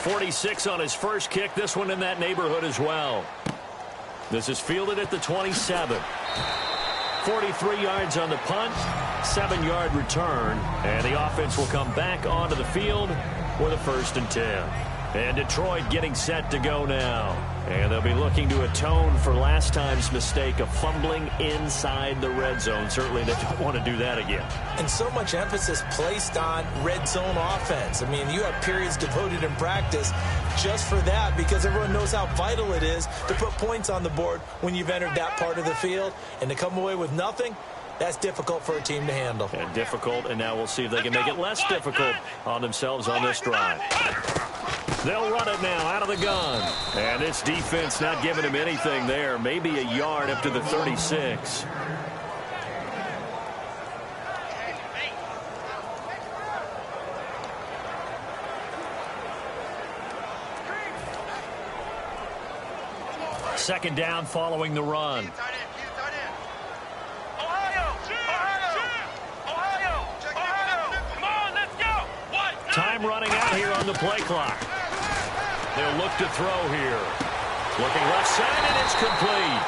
Speaker 2: .46 on his first kick. This one in that neighborhood as well. This is fielded at the 27. 43 yards on the punt, 7-yard return, and the offense will come back onto the field for the 1st and 10. And Detroit getting set to go now. And they'll be looking to atone for last time's mistake of fumbling inside the red zone. Certainly they don't want to do that again.
Speaker 3: And so much emphasis placed on red zone offense. I mean, you have periods devoted in practice just for that, because everyone knows how vital it is to put points on the board when you've entered that part of the field. And to come away with nothing, that's difficult for a team to handle.
Speaker 2: And difficult, and now we'll see if they can make it less difficult on themselves on this drive. They'll run it now out of the gun. And this defense not giving him anything there. Maybe a yard up to the 36. Second down following the run. Time running out here on the play clock. They'll look to throw here. Looking left side, and it's complete.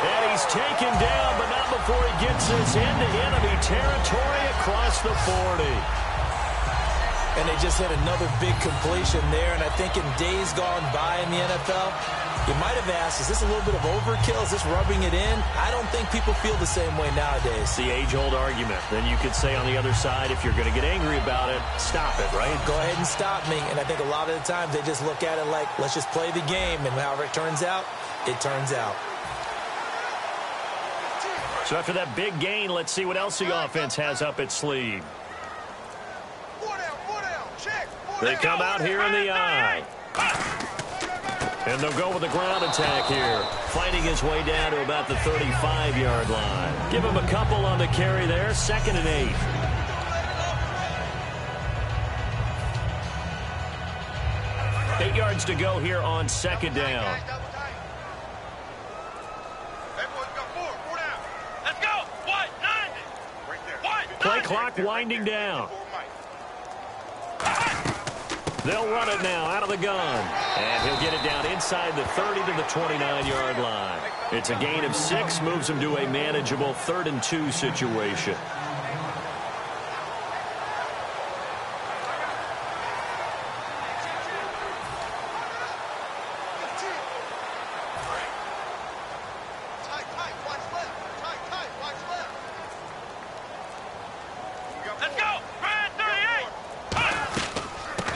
Speaker 2: And he's taken down, but not before he gets his into enemy territory across the 40.
Speaker 3: And they just hit another big completion there. And I think in days gone by in the NFL, you might have asked, is this a little bit of overkill? Is this rubbing it in? I don't think people feel the same way nowadays.
Speaker 2: The age-old argument. Then you could say on the other side, if you're going to get angry about it, stop it, right?
Speaker 3: Go ahead and stop me. And I think a lot of the times they just look at it like, let's just play the game. And however it turns out, it turns out.
Speaker 2: So after that big gain, let's see what else the offense has up its sleeve. They come out here in the eye. And they'll go with the ground attack here. Fighting his way down to about the 35-yard line. Give him a couple on the carry there. 2nd and 8. Eight yards to go here on 2nd down. Play clock winding down. They'll run it now out of the gun. And he'll get it down inside the 30 to the 29-yard line. It's a gain of 6, moves him to a manageable 3rd and 2 situation.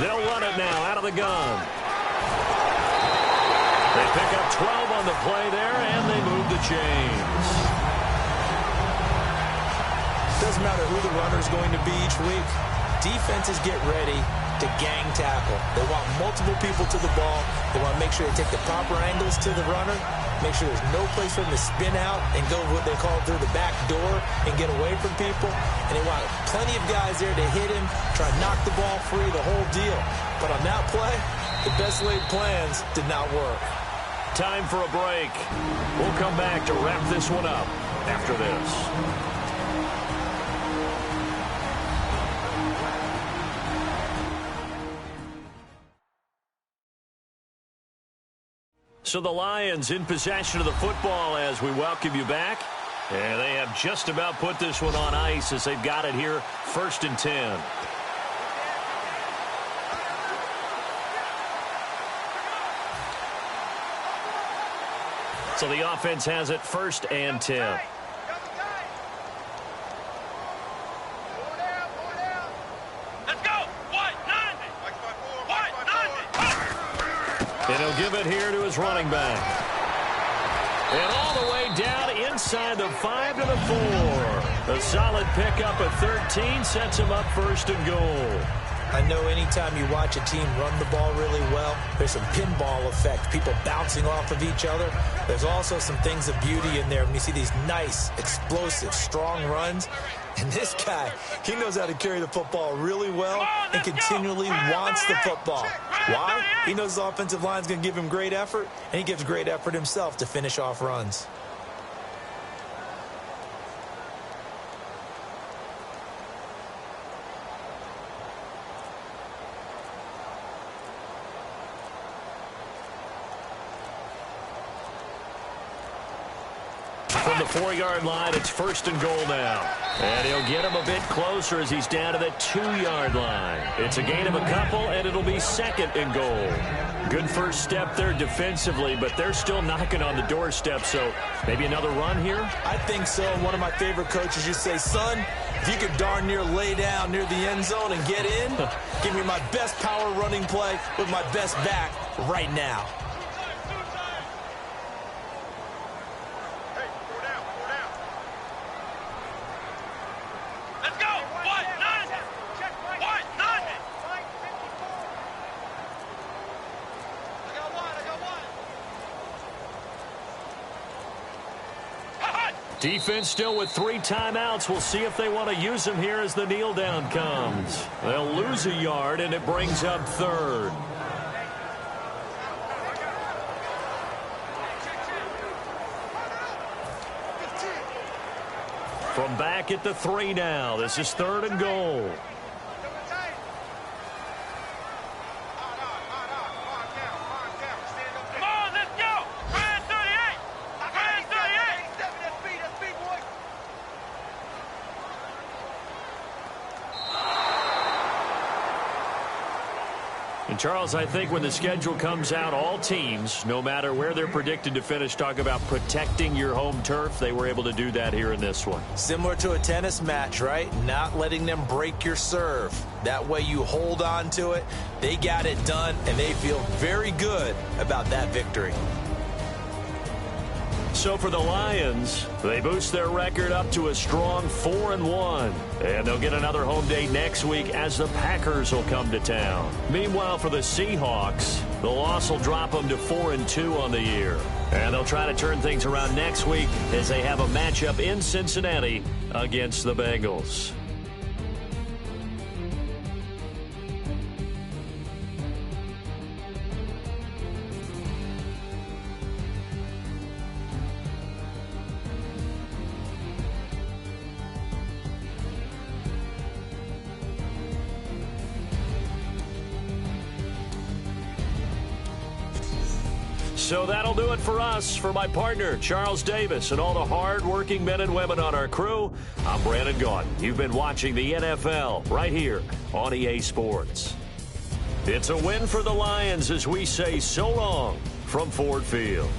Speaker 2: They'll run it now out of the gun. They pick up 12 on the play there, and they move the chains.
Speaker 3: Doesn't matter who the runner is going to be each week. Defenses get ready to gang tackle. They want multiple people to the ball. They want to make sure they take the proper angles to the runner, make sure there's no place for them to spin out and go what they call through the back door and get away from people. And they want plenty of guys there to hit him, try to knock the ball free, the whole deal. But on that play, the best laid plans did not work.
Speaker 2: Time for a break. We'll come back to wrap this one up after this. So the Lions in possession of the football as we welcome you back. And they have just about put this one on ice as they've got it here, 1st and 10. So the offense has it 1st and 10. And he'll give it here to his running back. And all the way down inside the 5 to the 4. A solid pickup at 13 sets him up 1st and goal.
Speaker 3: I know anytime you watch a team run the ball really well, there's some pinball effect, people bouncing off of each other. There's also some things of beauty in there when you see these nice, explosive, strong runs. And this guy, he knows how to carry the football really well and continually wants the football. Why? He knows the offensive line's going to give him great effort, and he gives great effort himself to finish off runs.
Speaker 2: From the 4-yard line, it's 1st and goal now. And he'll get him a bit closer as he's down to the 2-yard line. It's a gain of a couple, and it'll be 2nd and goal. Good first step there defensively, but they're still knocking on the doorstep, so maybe another run here?
Speaker 3: I think so. One of my favorite coaches used to say, son, if you could darn near lay down near the end zone and get in, give me my best power running play with my best back right now.
Speaker 2: Defense still with 3 timeouts. We'll see if they want to use them here as the kneel down comes. They'll lose a yard, and it brings up 3rd. From back at the 3 now. This is 3rd and goal. Charles, I think when the schedule comes out, all teams, no matter where they're predicted to finish, talk about protecting your home turf. They were able to do that here in this one.
Speaker 3: Similar to a tennis match, right? Not letting them break your serve. That way you hold on to it. They got it done, and they feel very good about that victory.
Speaker 2: So for the Lions, they boost their record up to a strong 4-1. And they'll get another home day next week as the Packers will come to town. Meanwhile, for the Seahawks, the loss will drop them to 4-2 on the year. And they'll try to turn things around next week as they have a matchup in Cincinnati against the Bengals. So that'll do it for us. For my partner, Charles Davis, and all the hard-working men and women on our crew, I'm Brandon Gaudin. You've been watching the NFL right here on EA Sports. It's a win for the Lions as we say so long from Ford Field.